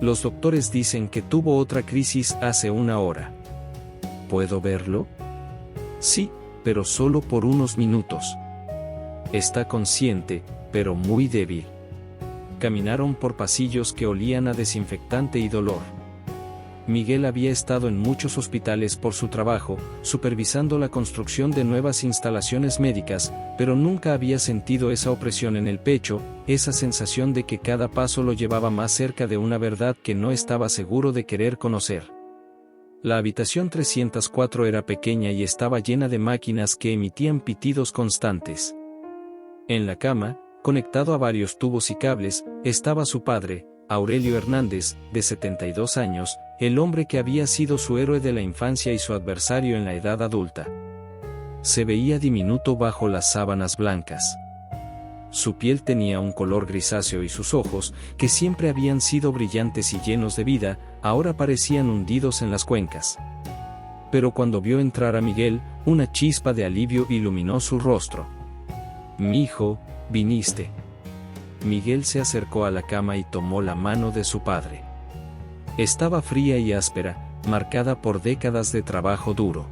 Los doctores dicen que tuvo otra crisis hace una hora. ¿Puedo verlo? Sí, pero solo por unos minutos. Está consciente, pero muy débil. Caminaron por pasillos que olían a desinfectante y dolor. Miguel había estado en muchos hospitales por su trabajo, supervisando la construcción de nuevas instalaciones médicas, pero nunca había sentido esa opresión en el pecho, esa sensación de que cada paso lo llevaba más cerca de una verdad que no estaba seguro de querer conocer. La habitación 304 era pequeña y estaba llena de máquinas que emitían pitidos constantes. En la cama, conectado a varios tubos y cables, estaba su padre, Aurelio Hernández, de 72 años, el hombre que había sido su héroe de la infancia y su adversario en la edad adulta. Se veía diminuto bajo las sábanas blancas. Su piel tenía un color grisáceo y sus ojos, que siempre habían sido brillantes y llenos de vida, ahora parecían hundidos en las cuencas. Pero cuando vio entrar a Miguel, una chispa de alivio iluminó su rostro. «Mijo, viniste». Miguel se acercó a la cama y tomó la mano de su padre. Estaba fría y áspera, marcada por décadas de trabajo duro.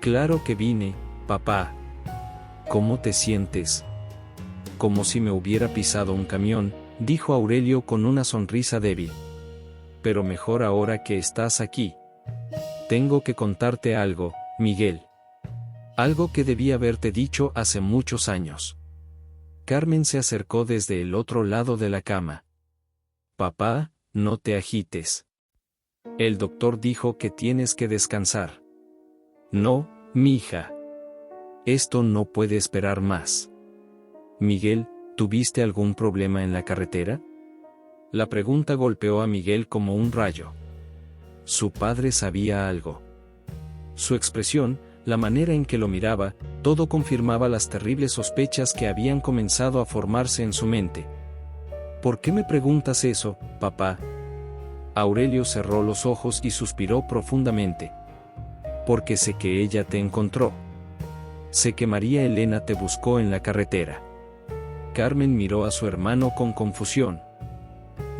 «Claro que vine, papá. ¿Cómo te sientes?» «Como si me hubiera pisado un camión», dijo Aurelio con una sonrisa débil. «Pero mejor ahora que estás aquí. Tengo que contarte algo, Miguel. Algo que debí haberte dicho hace muchos años». Carmen se acercó desde el otro lado de la cama. «Papá, no te agites. El doctor dijo que tienes que descansar». «No, mija. Esto no puede esperar más». «Miguel, ¿tuviste algún problema en la carretera?». La pregunta golpeó a Miguel como un rayo. Su padre sabía algo. Su expresión, la manera en que lo miraba, todo confirmaba las terribles sospechas que habían comenzado a formarse en su mente. «¿Por qué me preguntas eso, papá?». Aurelio cerró los ojos y suspiró profundamente. «Porque sé que ella te encontró. Sé que María Elena te buscó en la carretera». Carmen miró a su hermano con confusión.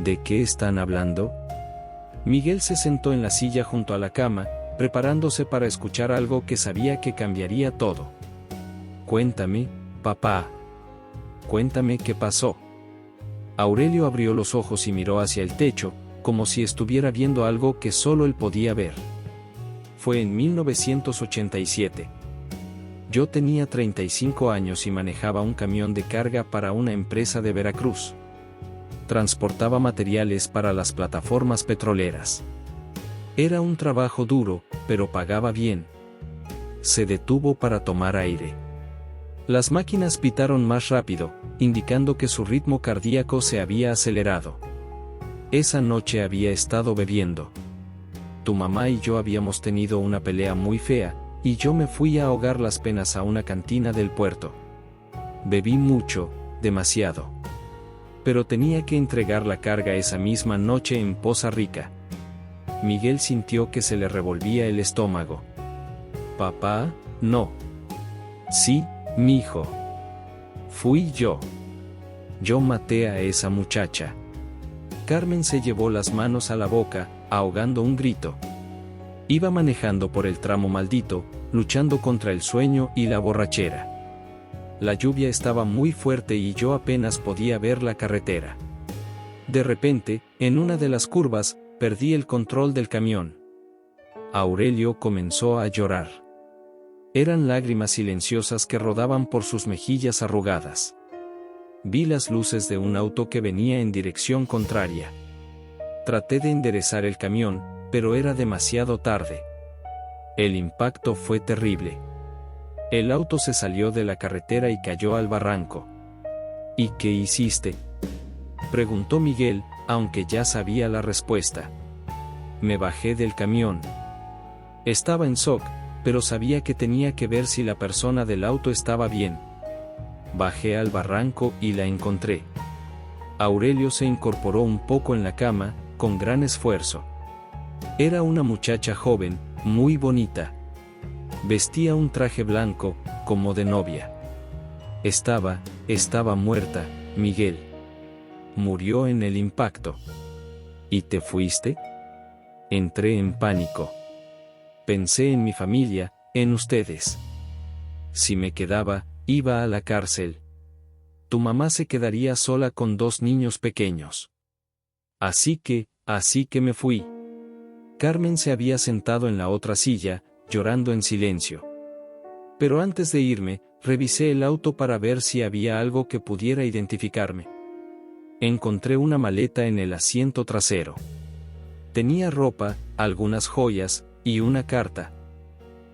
«¿De qué están hablando?». Miguel se sentó en la silla junto a la cama, preparándose para escuchar algo que sabía que cambiaría todo. «Cuéntame, papá. Cuéntame qué pasó». Aurelio abrió los ojos y miró hacia el techo, como si estuviera viendo algo que solo él podía ver. Fue en 1987. Yo tenía 35 años y manejaba un camión de carga para una empresa de Veracruz. Transportaba materiales para las plataformas petroleras. Era un trabajo duro, pero pagaba bien. Se detuvo para tomar aire. Las máquinas pitaron más rápido, indicando que su ritmo cardíaco se había acelerado. Esa noche había estado bebiendo. Tu mamá y yo habíamos tenido una pelea muy fea, y yo me fui a ahogar las penas a una cantina del puerto. Bebí mucho, demasiado. Pero tenía que entregar la carga esa misma noche en Poza Rica. Miguel sintió que se le revolvía el estómago. «Papá, no». «Sí, mijo. Fui yo. Yo maté a esa muchacha». Carmen se llevó las manos a la boca, ahogando un grito. Iba manejando por el tramo maldito, luchando contra el sueño y la borrachera. La lluvia estaba muy fuerte y yo apenas podía ver la carretera. De repente, en una de las curvas, perdí el control del camión. Aurelio comenzó a llorar. Eran lágrimas silenciosas que rodaban por sus mejillas arrugadas. Vi las luces de un auto que venía en dirección contraria. Traté de enderezar el camión, pero era demasiado tarde. El impacto fue terrible. El auto se salió de la carretera y cayó al barranco. «¿Y qué hiciste?», preguntó Miguel, aunque ya sabía la respuesta. «Me bajé del camión. Estaba en shock, pero sabía que tenía que ver si la persona del auto estaba bien. Bajé al barranco y la encontré. Aurelio se incorporó un poco en la cama, con gran esfuerzo. Era una muchacha joven, muy bonita. Vestía un traje blanco, como de novia. Estaba muerta, Miguel. Murió en el impacto. ¿Y te fuiste? Entré en pánico. Pensé en mi familia, en ustedes. Si me quedaba, iba a la cárcel. Tu mamá se quedaría sola con 2 niños pequeños. Así que me fui. Carmen se había sentado en la otra silla, llorando en silencio. Pero antes de irme, revisé el auto para ver si había algo que pudiera identificarme. Encontré una maleta en el asiento trasero. Tenía ropa, algunas joyas, y una carta.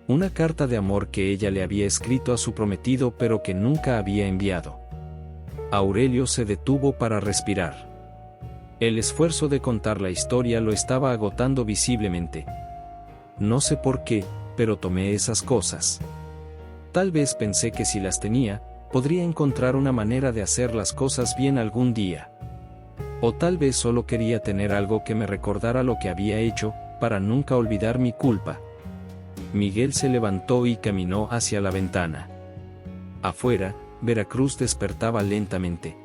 Una carta de amor que ella le había escrito a su prometido pero que nunca había enviado. Aurelio se detuvo para respirar. El esfuerzo de contar la historia lo estaba agotando visiblemente. No sé por qué, pero tomé esas cosas. Tal vez pensé que si las tenía, podría encontrar una manera de hacer las cosas bien algún día. O tal vez solo quería tener algo que me recordara lo que había hecho, para nunca olvidar mi culpa. Miguel se levantó y caminó hacia la ventana. Afuera, Veracruz despertaba lentamente.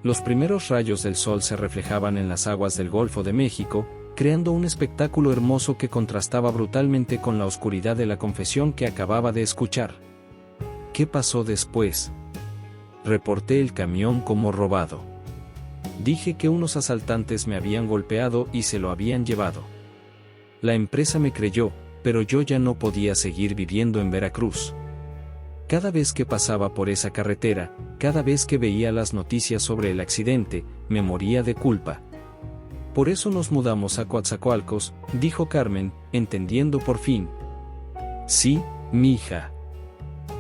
Los primeros rayos del sol se reflejaban en las aguas del Golfo de México, creando un espectáculo hermoso que contrastaba brutalmente con la oscuridad de la confesión que acababa de escuchar. ¿Qué pasó después? Reporté el camión como robado. Dije que unos asaltantes me habían golpeado y se lo habían llevado. La empresa me creyó, pero yo ya no podía seguir viviendo en Veracruz. Cada vez que pasaba por esa carretera, cada vez que veía las noticias sobre el accidente, me moría de culpa. Por eso nos mudamos a Coatzacoalcos, dijo Carmen, entendiendo por fin. Sí, mija.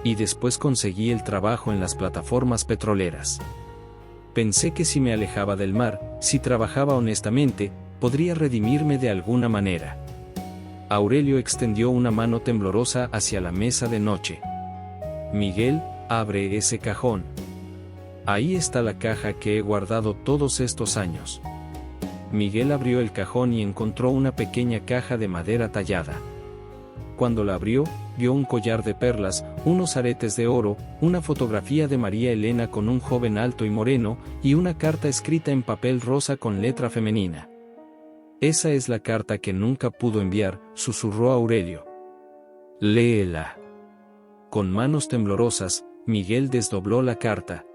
Y después conseguí el trabajo en las plataformas petroleras. Pensé que si me alejaba del mar, si trabajaba honestamente, podría redimirme de alguna manera. Aurelio extendió una mano temblorosa hacia la mesa de noche. Miguel, abre ese cajón. Ahí está la caja que he guardado todos estos años. Miguel abrió el cajón y encontró una pequeña caja de madera tallada. Cuando la abrió, vio un collar de perlas, unos aretes de oro, una fotografía de María Elena con un joven alto y moreno, y una carta escrita en papel rosa con letra femenina. Esa es la carta que nunca pudo enviar, susurró Aurelio. Léela. Con manos temblorosas, Miguel desdobló la carta.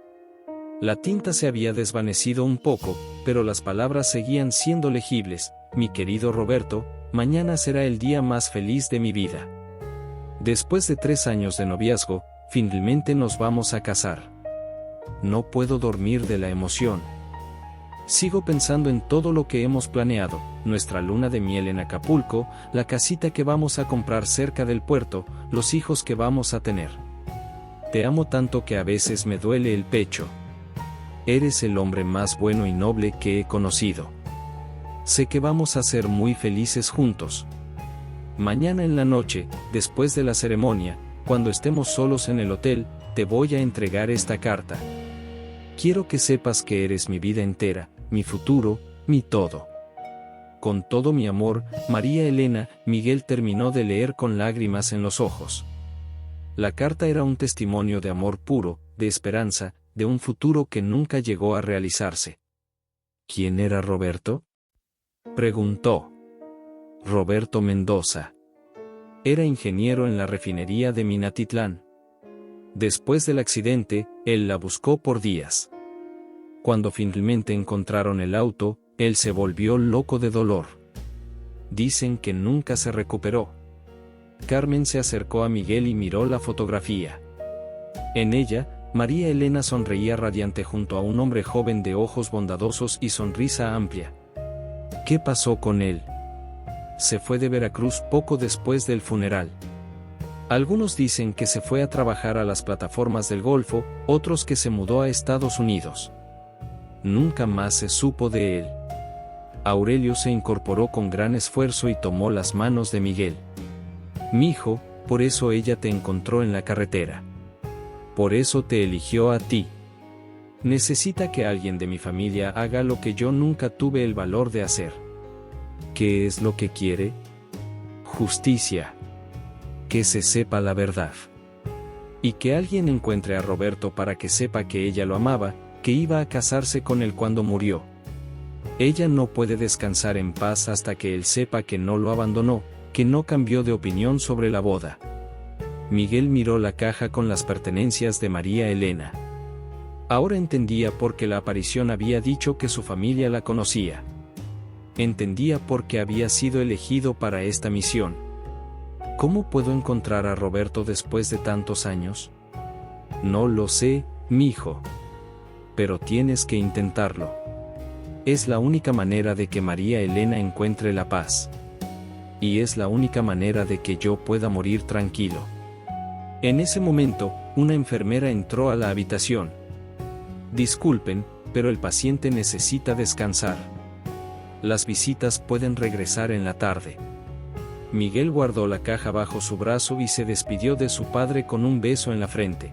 La tinta se había desvanecido un poco, pero las palabras seguían siendo legibles. Mi querido Roberto, mañana será el día más feliz de mi vida. Después de 3 años de noviazgo, finalmente nos vamos a casar. No puedo dormir de la emoción. Sigo pensando en todo lo que hemos planeado, nuestra luna de miel en Acapulco, la casita que vamos a comprar cerca del puerto, los hijos que vamos a tener. Te amo tanto que a veces me duele el pecho. Eres el hombre más bueno y noble que he conocido. Sé que vamos a ser muy felices juntos. Mañana en la noche, después de la ceremonia, cuando estemos solos en el hotel, te voy a entregar esta carta. Quiero que sepas que eres mi vida entera, mi futuro, mi todo. Con todo mi amor, María Elena. Miguel terminó de leer con lágrimas en los ojos. La carta era un testimonio de amor puro, de esperanza, de un futuro que nunca llegó a realizarse. ¿Quién era Roberto?, preguntó. Roberto Mendoza. Era ingeniero en la refinería de Minatitlán. Después del accidente, él la buscó por días. Cuando finalmente encontraron el auto, él se volvió loco de dolor. Dicen que nunca se recuperó. Carmen se acercó a Miguel y miró la fotografía. En ella, María Elena sonreía radiante junto a un hombre joven de ojos bondadosos y sonrisa amplia. ¿Qué pasó con él? Se fue de Veracruz poco después del funeral. Algunos dicen que se fue a trabajar a las plataformas del Golfo, otros que se mudó a Estados Unidos. Nunca más se supo de él. Aurelio se incorporó con gran esfuerzo y tomó las manos de Miguel. Mijo, por eso ella te encontró en la carretera. Por eso te eligió a ti. Necesita que alguien de mi familia haga lo que yo nunca tuve el valor de hacer. ¿Qué es lo que quiere? Justicia. Que se sepa la verdad. Y que alguien encuentre a Roberto para que sepa que ella lo amaba, que iba a casarse con él cuando murió. Ella no puede descansar en paz hasta que él sepa que no lo abandonó, que no cambió de opinión sobre la boda. Miguel miró la caja con las pertenencias de María Elena. Ahora entendía por qué la aparición había dicho que su familia la conocía. Entendía por qué había sido elegido para esta misión. ¿Cómo puedo encontrar a Roberto después de tantos años? No lo sé, mijo. Pero tienes que intentarlo. Es la única manera de que María Elena encuentre la paz. Y es la única manera de que yo pueda morir tranquilo. En ese momento, una enfermera entró a la habitación. Disculpen, pero el paciente necesita descansar. Las visitas pueden regresar en la tarde. Miguel guardó la caja bajo su brazo y se despidió de su padre con un beso en la frente.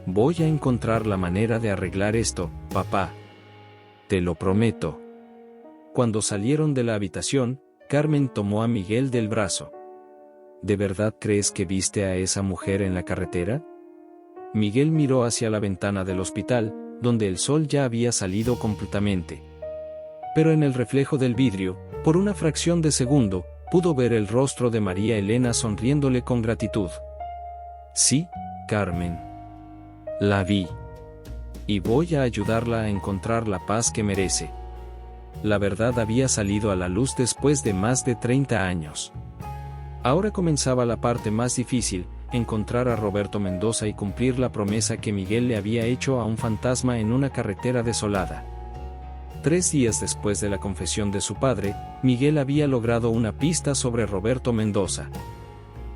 Voy a encontrar la manera de arreglar esto, papá. Te lo prometo. Cuando salieron de la habitación, Carmen tomó a Miguel del brazo. ¿De verdad crees que viste a esa mujer en la carretera? Miguel miró hacia la ventana del hospital, donde el sol ya había salido completamente. Pero en el reflejo del vidrio, por una fracción de segundo, pudo ver el rostro de María Elena sonriéndole con gratitud. Sí, Carmen. La vi. Y voy a ayudarla a encontrar la paz que merece. La verdad había salido a la luz después de más de 30 años. Ahora comenzaba la parte más difícil, encontrar a Roberto Mendoza y cumplir la promesa que Miguel le había hecho a un fantasma en una carretera desolada. 3 días después de la confesión de su padre, Miguel había logrado una pista sobre Roberto Mendoza.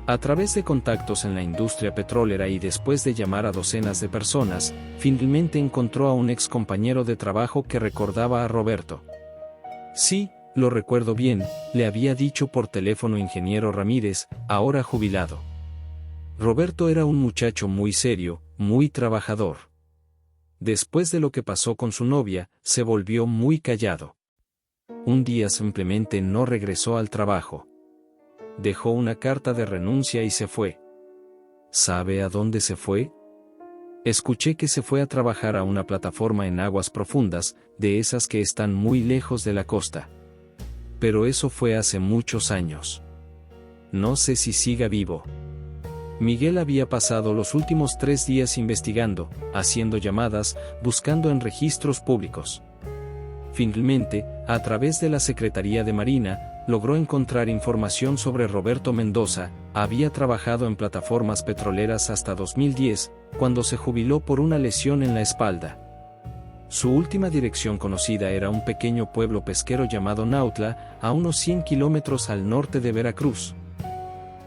A través de contactos en la industria petrolera y después de llamar a docenas de personas, finalmente encontró a un ex compañero de trabajo que recordaba a Roberto. Sí, lo recuerdo bien, le había dicho por teléfono ingeniero Ramírez, ahora jubilado. Roberto era un muchacho muy serio, muy trabajador. Después de lo que pasó con su novia, se volvió muy callado. Un día simplemente no regresó al trabajo. Dejó una carta de renuncia y se fue. ¿Sabe a dónde se fue? Escuché que se fue a trabajar a una plataforma en aguas profundas, de esas que están muy lejos de la costa. Pero eso fue hace muchos años. No sé si siga vivo. Miguel había pasado los últimos 3 días investigando, haciendo llamadas, buscando en registros públicos. Finalmente, a través de la Secretaría de Marina, logró encontrar información sobre Roberto Mendoza. Había trabajado en plataformas petroleras hasta 2010, cuando se jubiló por una lesión en la espalda. Su última dirección conocida era un pequeño pueblo pesquero llamado Nautla, a unos 100 kilómetros al norte de Veracruz.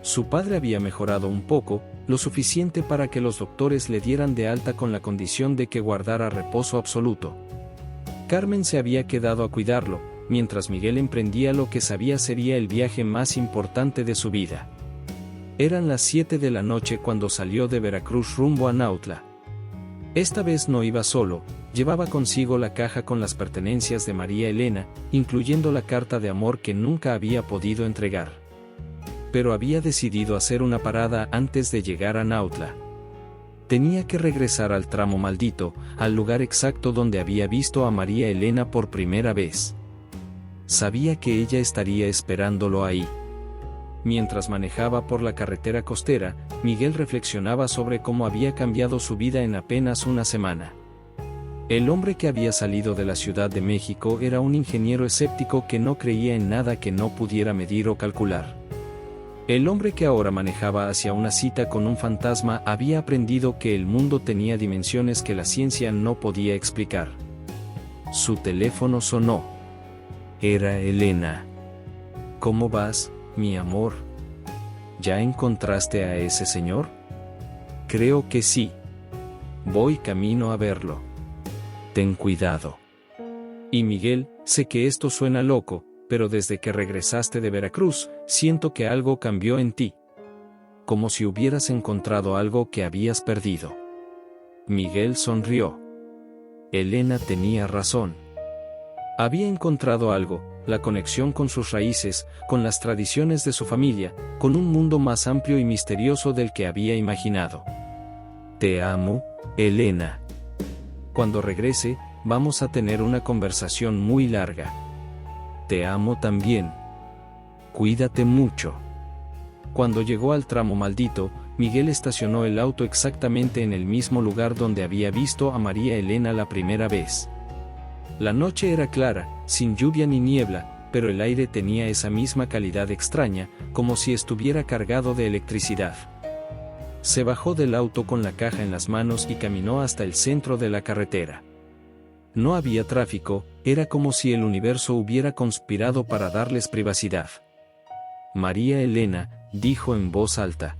Su padre había mejorado un poco, lo suficiente para que los doctores le dieran de alta con la condición de que guardara reposo absoluto. Carmen se había quedado a cuidarlo, mientras Miguel emprendía lo que sabía sería el viaje más importante de su vida. Eran las 7 de la noche cuando salió de Veracruz rumbo a Nautla. Esta vez no iba solo, llevaba consigo la caja con las pertenencias de María Elena, incluyendo la carta de amor que nunca había podido entregar. Pero había decidido hacer una parada antes de llegar a Nautla. Tenía que regresar al tramo maldito, al lugar exacto donde había visto a María Elena por primera vez. Sabía que ella estaría esperándolo ahí. Mientras manejaba por la carretera costera, Miguel reflexionaba sobre cómo había cambiado su vida en apenas una semana. El hombre que había salido de la Ciudad de México era un ingeniero escéptico que no creía en nada que no pudiera medir o calcular. El hombre que ahora manejaba hacia una cita con un fantasma había aprendido que el mundo tenía dimensiones que la ciencia no podía explicar. Su teléfono sonó. Era Elena. ¿Cómo vas, mi amor? ¿Ya encontraste a ese señor? Creo que sí. Voy camino a verlo. Ten cuidado. Y Miguel, sé que esto suena loco, pero desde que regresaste de Veracruz, siento que algo cambió en ti. Como si hubieras encontrado algo que habías perdido. Miguel sonrió. Elena tenía razón. Había encontrado algo, la conexión con sus raíces, con las tradiciones de su familia, con un mundo más amplio y misterioso del que había imaginado. Te amo, Elena. Cuando regrese, vamos a tener una conversación muy larga. Te amo también. Cuídate mucho. Cuando llegó al tramo maldito, Miguel estacionó el auto exactamente en el mismo lugar donde había visto a María Elena la primera vez. La noche era clara, sin lluvia ni niebla, pero el aire tenía esa misma calidad extraña, como si estuviera cargado de electricidad. Se bajó del auto con la caja en las manos y caminó hasta el centro de la carretera. No había tráfico, era como si el universo hubiera conspirado para darles privacidad. María Elena, dijo en voz alta.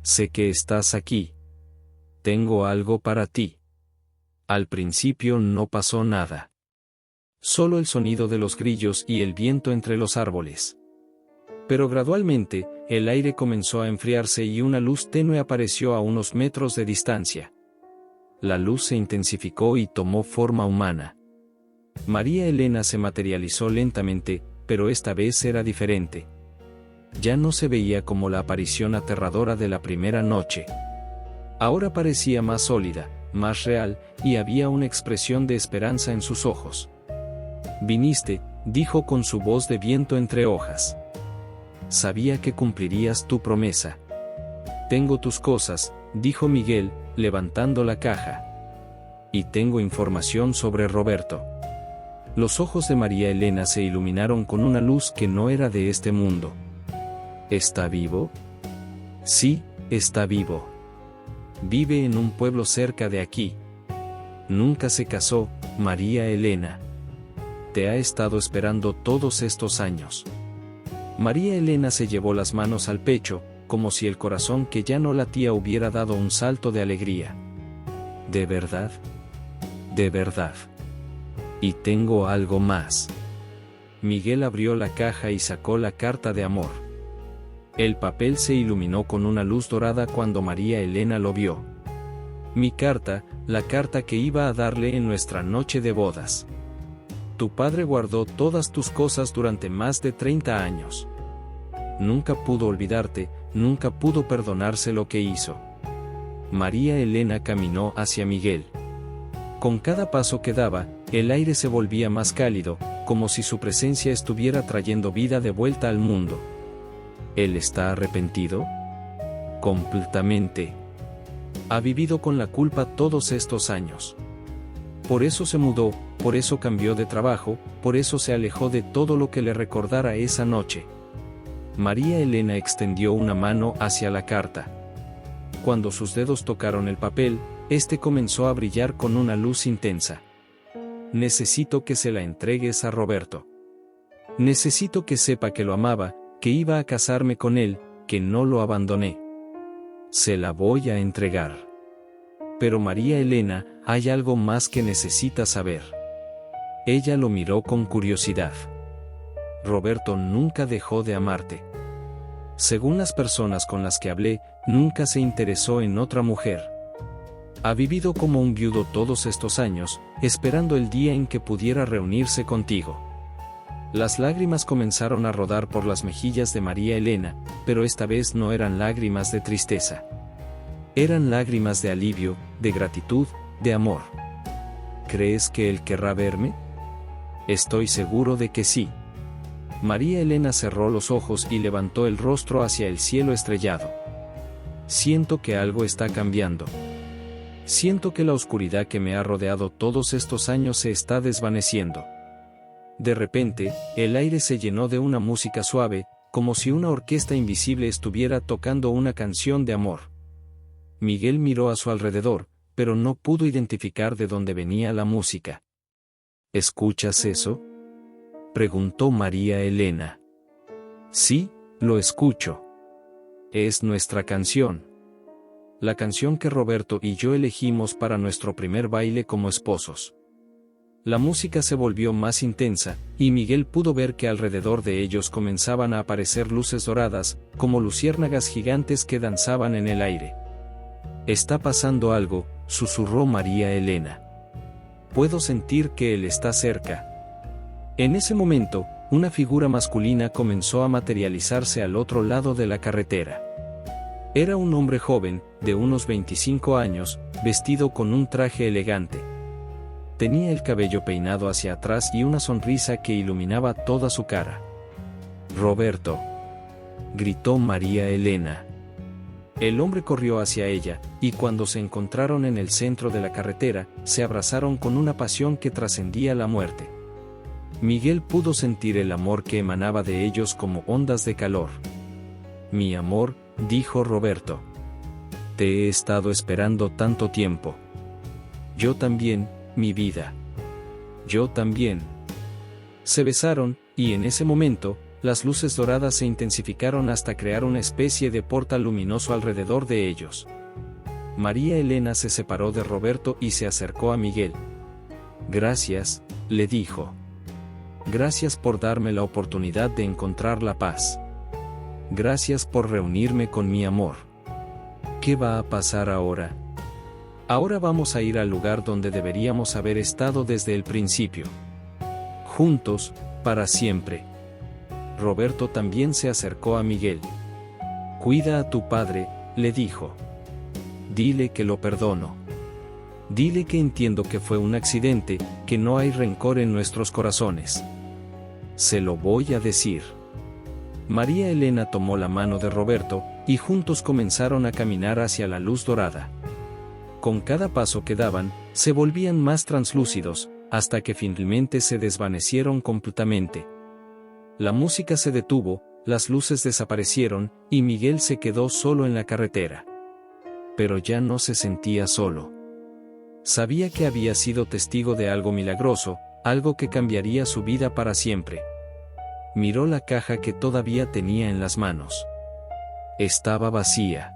Sé que estás aquí. Tengo algo para ti. Al principio no pasó nada. Solo el sonido de los grillos y el viento entre los árboles. Pero gradualmente, el aire comenzó a enfriarse y una luz tenue apareció a unos metros de distancia. La luz se intensificó y tomó forma humana. María Elena se materializó lentamente, pero esta vez era diferente. Ya no se veía como la aparición aterradora de la primera noche. Ahora parecía más sólida, más real, y había una expresión de esperanza en sus ojos. Viniste, dijo con su voz de viento entre hojas. Sabía que cumplirías tu promesa. Tengo tus cosas, dijo Miguel, levantando la caja. Y tengo información sobre Roberto. Los ojos de María Elena se iluminaron con una luz que no era de este mundo. ¿Está vivo? Sí, está vivo. Vive en un pueblo cerca de aquí. Nunca se casó, María Elena. Te ha estado esperando todos estos años. María Elena se llevó las manos al pecho, como si el corazón que ya no latía hubiera dado un salto de alegría. ¿De verdad? De verdad. Y tengo algo más. Miguel abrió la caja y sacó la carta de amor. El papel se iluminó con una luz dorada cuando María Elena lo vio. Mi carta, la carta que iba a darle en nuestra noche de bodas. Tu padre guardó todas tus cosas durante más de 30 años. Nunca pudo olvidarte, nunca pudo perdonarse lo que hizo. María Elena caminó hacia Miguel. Con cada paso que daba, el aire se volvía más cálido, como si su presencia estuviera trayendo vida de vuelta al mundo. ¿Él está arrepentido? Completamente. Ha vivido con la culpa todos estos años. Por eso se mudó, por eso cambió de trabajo, por eso se alejó de todo lo que le recordara esa noche. María Elena extendió una mano hacia la carta. Cuando sus dedos tocaron el papel, este comenzó a brillar con una luz intensa. Necesito que se la entregues a Roberto. Necesito que sepa que lo amaba, que iba a casarme con él, que no lo abandoné. Se la voy a entregar. Pero María Elena, hay algo más que necesita saber. Ella lo miró con curiosidad. Roberto nunca dejó de amarte. Según las personas con las que hablé, nunca se interesó en otra mujer. Ha vivido como un viudo todos estos años, esperando el día en que pudiera reunirse contigo. Las lágrimas comenzaron a rodar por las mejillas de María Elena, pero esta vez no eran lágrimas de tristeza. Eran lágrimas de alivio, de gratitud, de amor. ¿Crees que él querrá verme? Estoy seguro de que sí. María Elena cerró los ojos y levantó el rostro hacia el cielo estrellado. Siento que algo está cambiando. Siento que la oscuridad que me ha rodeado todos estos años se está desvaneciendo. De repente, el aire se llenó de una música suave, como si una orquesta invisible estuviera tocando una canción de amor. Miguel miró a su alrededor, pero no pudo identificar de dónde venía la música. ¿Escuchas eso?, preguntó María Elena. Sí, lo escucho. Es nuestra canción. La canción que Roberto y yo elegimos para nuestro primer baile como esposos. La música se volvió más intensa, y Miguel pudo ver que alrededor de ellos comenzaban a aparecer luces doradas, como luciérnagas gigantes que danzaban en el aire. Está pasando algo, susurró María Elena. puedo sentir que él está cerca. En ese momento, una figura masculina comenzó a materializarse al otro lado de la carretera. Era un hombre joven, de unos 25 años, vestido con un traje elegante. Tenía el cabello peinado hacia atrás y una sonrisa que iluminaba toda su cara. «Roberto», gritó María Elena. El hombre corrió hacia ella, y cuando se encontraron en el centro de la carretera, se abrazaron con una pasión que trascendía la muerte. Miguel pudo sentir el amor que emanaba de ellos como ondas de calor. «Mi amor», dijo Roberto. «Te he estado esperando tanto tiempo». «Yo también, mi vida». «Yo también». Se besaron, y en ese momento, las luces doradas se intensificaron hasta crear una especie de portal luminoso alrededor de ellos. María Elena se separó de Roberto y se acercó a Miguel. «Gracias», le dijo. «Gracias por darme la oportunidad de encontrar la paz. Gracias por reunirme con mi amor. ¿Qué va a pasar ahora? Ahora vamos a ir al lugar donde deberíamos haber estado desde el principio. Juntos, para siempre». Roberto también se acercó a Miguel. «Cuida a tu padre», le dijo. «Dile que lo perdono. Dile que entiendo que fue un accidente, que no hay rencor en nuestros corazones». «Se lo voy a decir». María Elena tomó la mano de Roberto, y juntos comenzaron a caminar hacia la luz dorada. Con cada paso que daban, se volvían más translúcidos, hasta que finalmente se desvanecieron completamente. La música se detuvo, las luces desaparecieron, y Miguel se quedó solo en la carretera. Pero ya no se sentía solo. Sabía que había sido testigo de algo milagroso, algo que cambiaría su vida para siempre. Miró la caja que todavía tenía en las manos. Estaba vacía.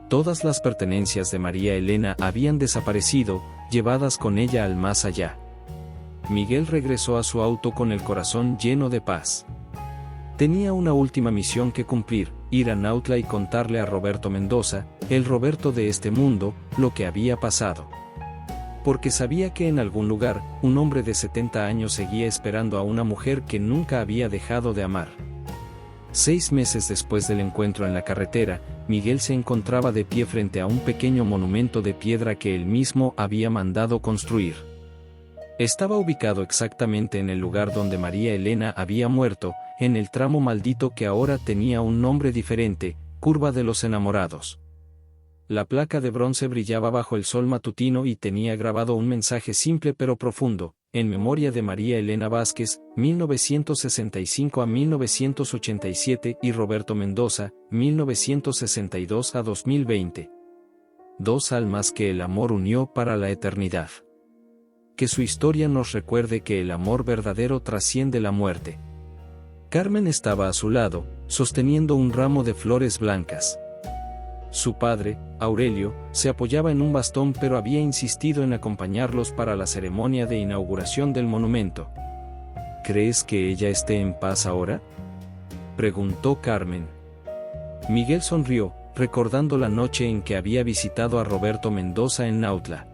Todas las pertenencias de María Elena habían desaparecido, llevadas con ella al más allá. Miguel regresó a su auto con el corazón lleno de paz. Tenía una última misión que cumplir, ir a Nautla y contarle a Roberto Mendoza, el Roberto de este mundo, lo que había pasado. Porque sabía que en algún lugar, un hombre de 70 años seguía esperando a una mujer que nunca había dejado de amar. 6 meses después del encuentro en la carretera, Miguel se encontraba de pie frente a un pequeño monumento de piedra que él mismo había mandado construir. Estaba ubicado exactamente en el lugar donde María Elena había muerto, en el tramo maldito que ahora tenía un nombre diferente, Curva de los Enamorados. La placa de bronce brillaba bajo el sol matutino y tenía grabado un mensaje simple pero profundo: en memoria de María Elena Vázquez, 1965 a 1987, y Roberto Mendoza, 1962 a 2020. 2 almas que el amor unió para la eternidad. Que su historia nos recuerde que el amor verdadero trasciende la muerte. Carmen estaba a su lado, sosteniendo un ramo de flores blancas. Su padre, Aurelio, se apoyaba en un bastón pero había insistido en acompañarlos para la ceremonia de inauguración del monumento. ¿Crees que ella esté en paz ahora?, preguntó Carmen. Miguel sonrió, recordando la noche en que había visitado a Roberto Mendoza en Nautla.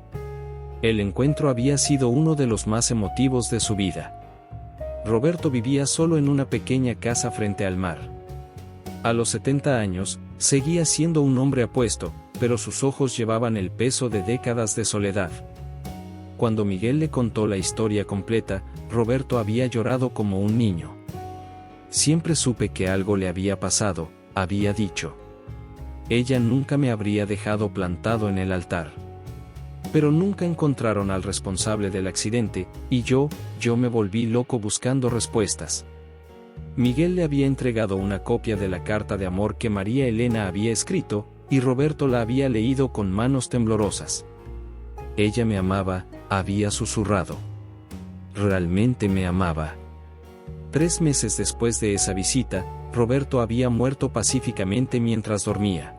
El encuentro había sido uno de los más emotivos de su vida. Roberto vivía solo en una pequeña casa frente al mar. A los 70 años, seguía siendo un hombre apuesto, pero sus ojos llevaban el peso de décadas de soledad. Cuando Miguel le contó la historia completa, Roberto había llorado como un niño. Siempre supe que algo le había pasado, había dicho. Ella nunca me habría dejado plantado en el altar. Pero nunca encontraron al responsable del accidente, y yo me volví loco buscando respuestas. Miguel le había entregado una copia de la carta de amor que María Elena había escrito, y Roberto la había leído con manos temblorosas. Ella me amaba, había susurrado. Realmente me amaba. 3 meses después de esa visita, Roberto había muerto pacíficamente mientras dormía.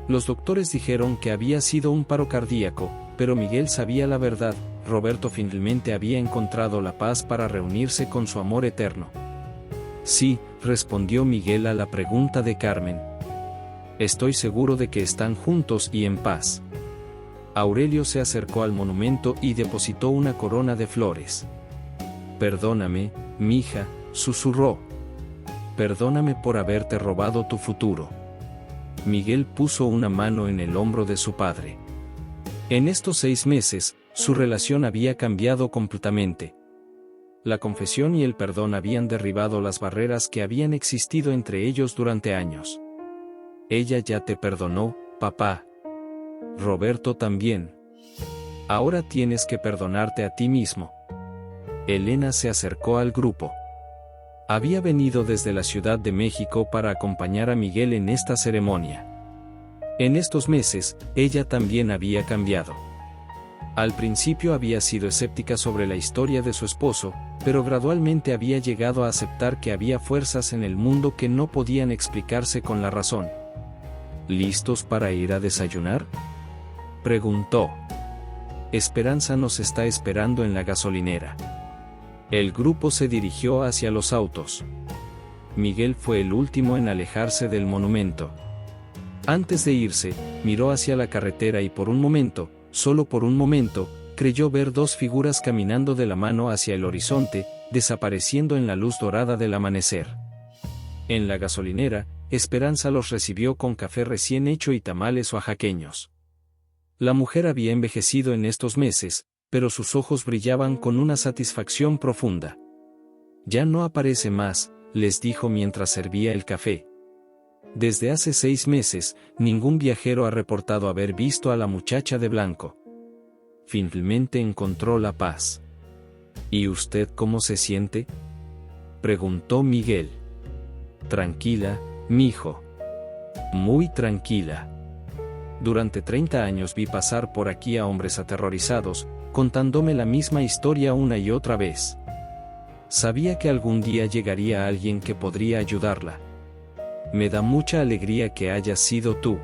Los doctores dijeron que había sido un paro cardíaco, pero Miguel sabía la verdad: Roberto finalmente había encontrado la paz para reunirse con su amor eterno. Sí, respondió Miguel a la pregunta de Carmen. Estoy seguro de que están juntos y en paz. Aurelio se acercó al monumento y depositó una corona de flores. «Perdóname, mija», susurró. «Perdóname por haberte robado tu futuro». Miguel puso una mano en el hombro de su padre. En estos 6 meses, su relación había cambiado completamente. La confesión y el perdón habían derribado las barreras que habían existido entre ellos durante años. «Ella ya te perdonó, papá. Roberto también. Ahora tienes que perdonarte a ti mismo». Elena se acercó al grupo. Había venido desde la Ciudad de México para acompañar a Miguel en esta ceremonia. En estos meses, ella también había cambiado. Al principio había sido escéptica sobre la historia de su esposo, pero gradualmente había llegado a aceptar que había fuerzas en el mundo que no podían explicarse con la razón. «¿Listos para ir a desayunar?», preguntó. «Esperanza nos está esperando en la gasolinera». El grupo se dirigió hacia los autos. Miguel fue el último en alejarse del monumento. Antes de irse, miró hacia la carretera y por un momento, solo por un momento, creyó ver 2 figuras caminando de la mano hacia el horizonte, desapareciendo en la luz dorada del amanecer. En la gasolinera, Esperanza los recibió con café recién hecho y tamales oaxaqueños. La mujer había envejecido en estos meses, pero sus ojos brillaban con una satisfacción profunda. «Ya no aparece más», les dijo mientras servía el café. Desde hace 6 meses, ningún viajero ha reportado haber visto a la muchacha de blanco. Finalmente encontró la paz. «¿Y usted cómo se siente?», preguntó Miguel. «Tranquila, mijo. Muy tranquila. Durante 30 años vi pasar por aquí a hombres aterrorizados, contándome la misma historia una y otra vez. Sabía que algún día llegaría alguien que podría ayudarla. Me da mucha alegría que hayas sido tú».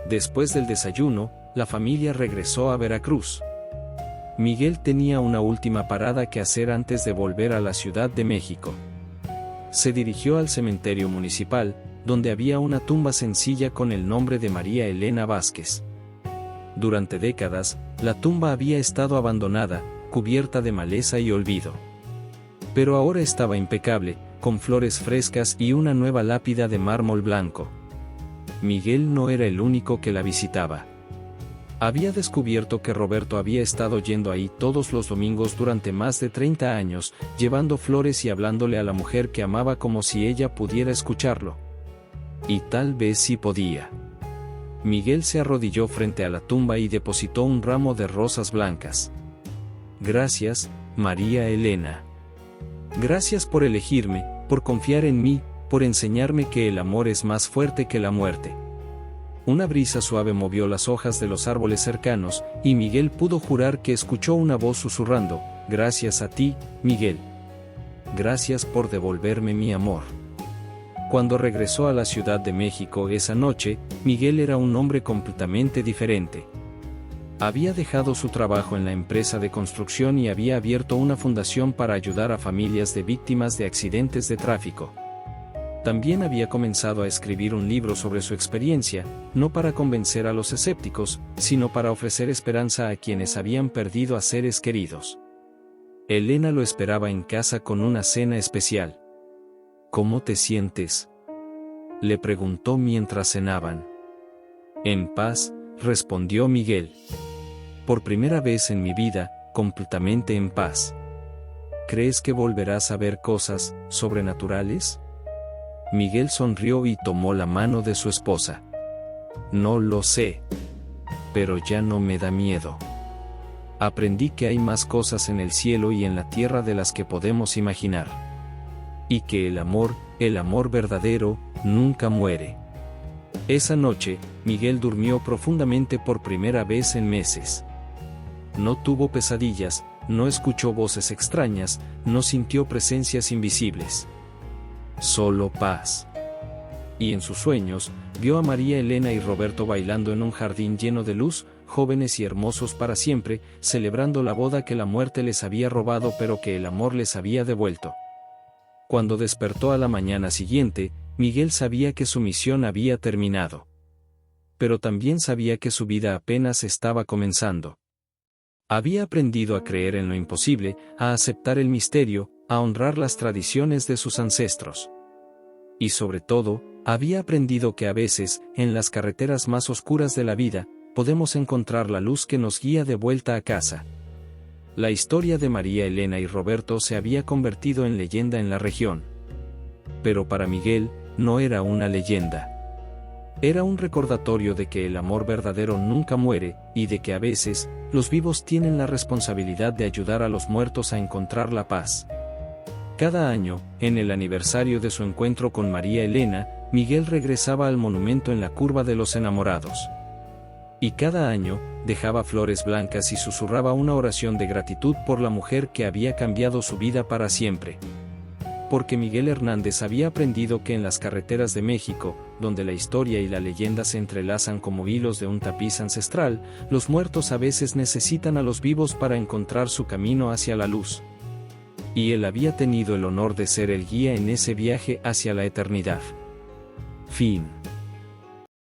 Después del desayuno, la familia regresó a Veracruz. Miguel tenía una última parada que hacer antes de volver a la Ciudad de México. Se dirigió al cementerio municipal, donde había una tumba sencilla con el nombre de María Elena Vázquez. Durante décadas, la tumba había estado abandonada, cubierta de maleza y olvido. Pero ahora estaba impecable, con flores frescas y una nueva lápida de mármol blanco. Miguel no era el único que la visitaba. Había descubierto que Roberto había estado yendo ahí todos los domingos durante más de 30 años, llevando flores y hablándole a la mujer que amaba como si ella pudiera escucharlo. Y tal vez sí podía. Miguel se arrodilló frente a la tumba y depositó un ramo de rosas blancas. «Gracias, María Elena. Gracias por elegirme, por confiar en mí, por enseñarme que el amor es más fuerte que la muerte». Una brisa suave movió las hojas de los árboles cercanos, y Miguel pudo jurar que escuchó una voz susurrando: «Gracias a ti, Miguel. Gracias por devolverme mi amor». Cuando regresó a la Ciudad de México esa noche, Miguel era un hombre completamente diferente. Había dejado su trabajo en la empresa de construcción y había abierto una fundación para ayudar a familias de víctimas de accidentes de tráfico. También había comenzado a escribir un libro sobre su experiencia, no para convencer a los escépticos, sino para ofrecer esperanza a quienes habían perdido a seres queridos. Elena lo esperaba en casa con una cena especial. «¿Cómo te sientes?», le preguntó mientras cenaban. «En paz», respondió Miguel. «Por primera vez en mi vida, completamente en paz». «¿Crees que volverás a ver cosas sobrenaturales?». Miguel sonrió y tomó la mano de su esposa. «No lo sé. Pero ya no me da miedo. Aprendí que hay más cosas en el cielo y en la tierra de las que podemos imaginar. Y que el amor verdadero, nunca muere». Esa noche, Miguel durmió profundamente por primera vez en meses. No tuvo pesadillas, no escuchó voces extrañas, no sintió presencias invisibles. Solo paz. Y en sus sueños, vio a María Elena y Roberto bailando en un jardín lleno de luz, jóvenes y hermosos para siempre, celebrando la boda que la muerte les había robado pero que el amor les había devuelto. Cuando despertó a la mañana siguiente, Miguel sabía que su misión había terminado. pero también sabía que su vida apenas estaba comenzando. Había aprendido a creer en lo imposible, a aceptar el misterio, a honrar las tradiciones de sus ancestros. Y sobre todo, había aprendido que a veces, en las carreteras más oscuras de la vida, podemos encontrar la luz que nos guía de vuelta a casa. La historia de María Elena y Roberto se había convertido en leyenda en la región. Pero para Miguel, no era una leyenda. Era un recordatorio de que el amor verdadero nunca muere, y de que a veces, los vivos tienen la responsabilidad de ayudar a los muertos a encontrar la paz. Cada año, en el aniversario de su encuentro con María Elena, Miguel regresaba al monumento en la curva de los enamorados. Y cada año, dejaba flores blancas y susurraba una oración de gratitud por la mujer que había cambiado su vida para siempre. Porque Miguel Hernández había aprendido que en las carreteras de México, donde la historia y la leyenda se entrelazan como hilos de un tapiz ancestral, los muertos a veces necesitan a los vivos para encontrar su camino hacia la luz. Y él había tenido el honor de ser el guía en ese viaje hacia la eternidad. Fin.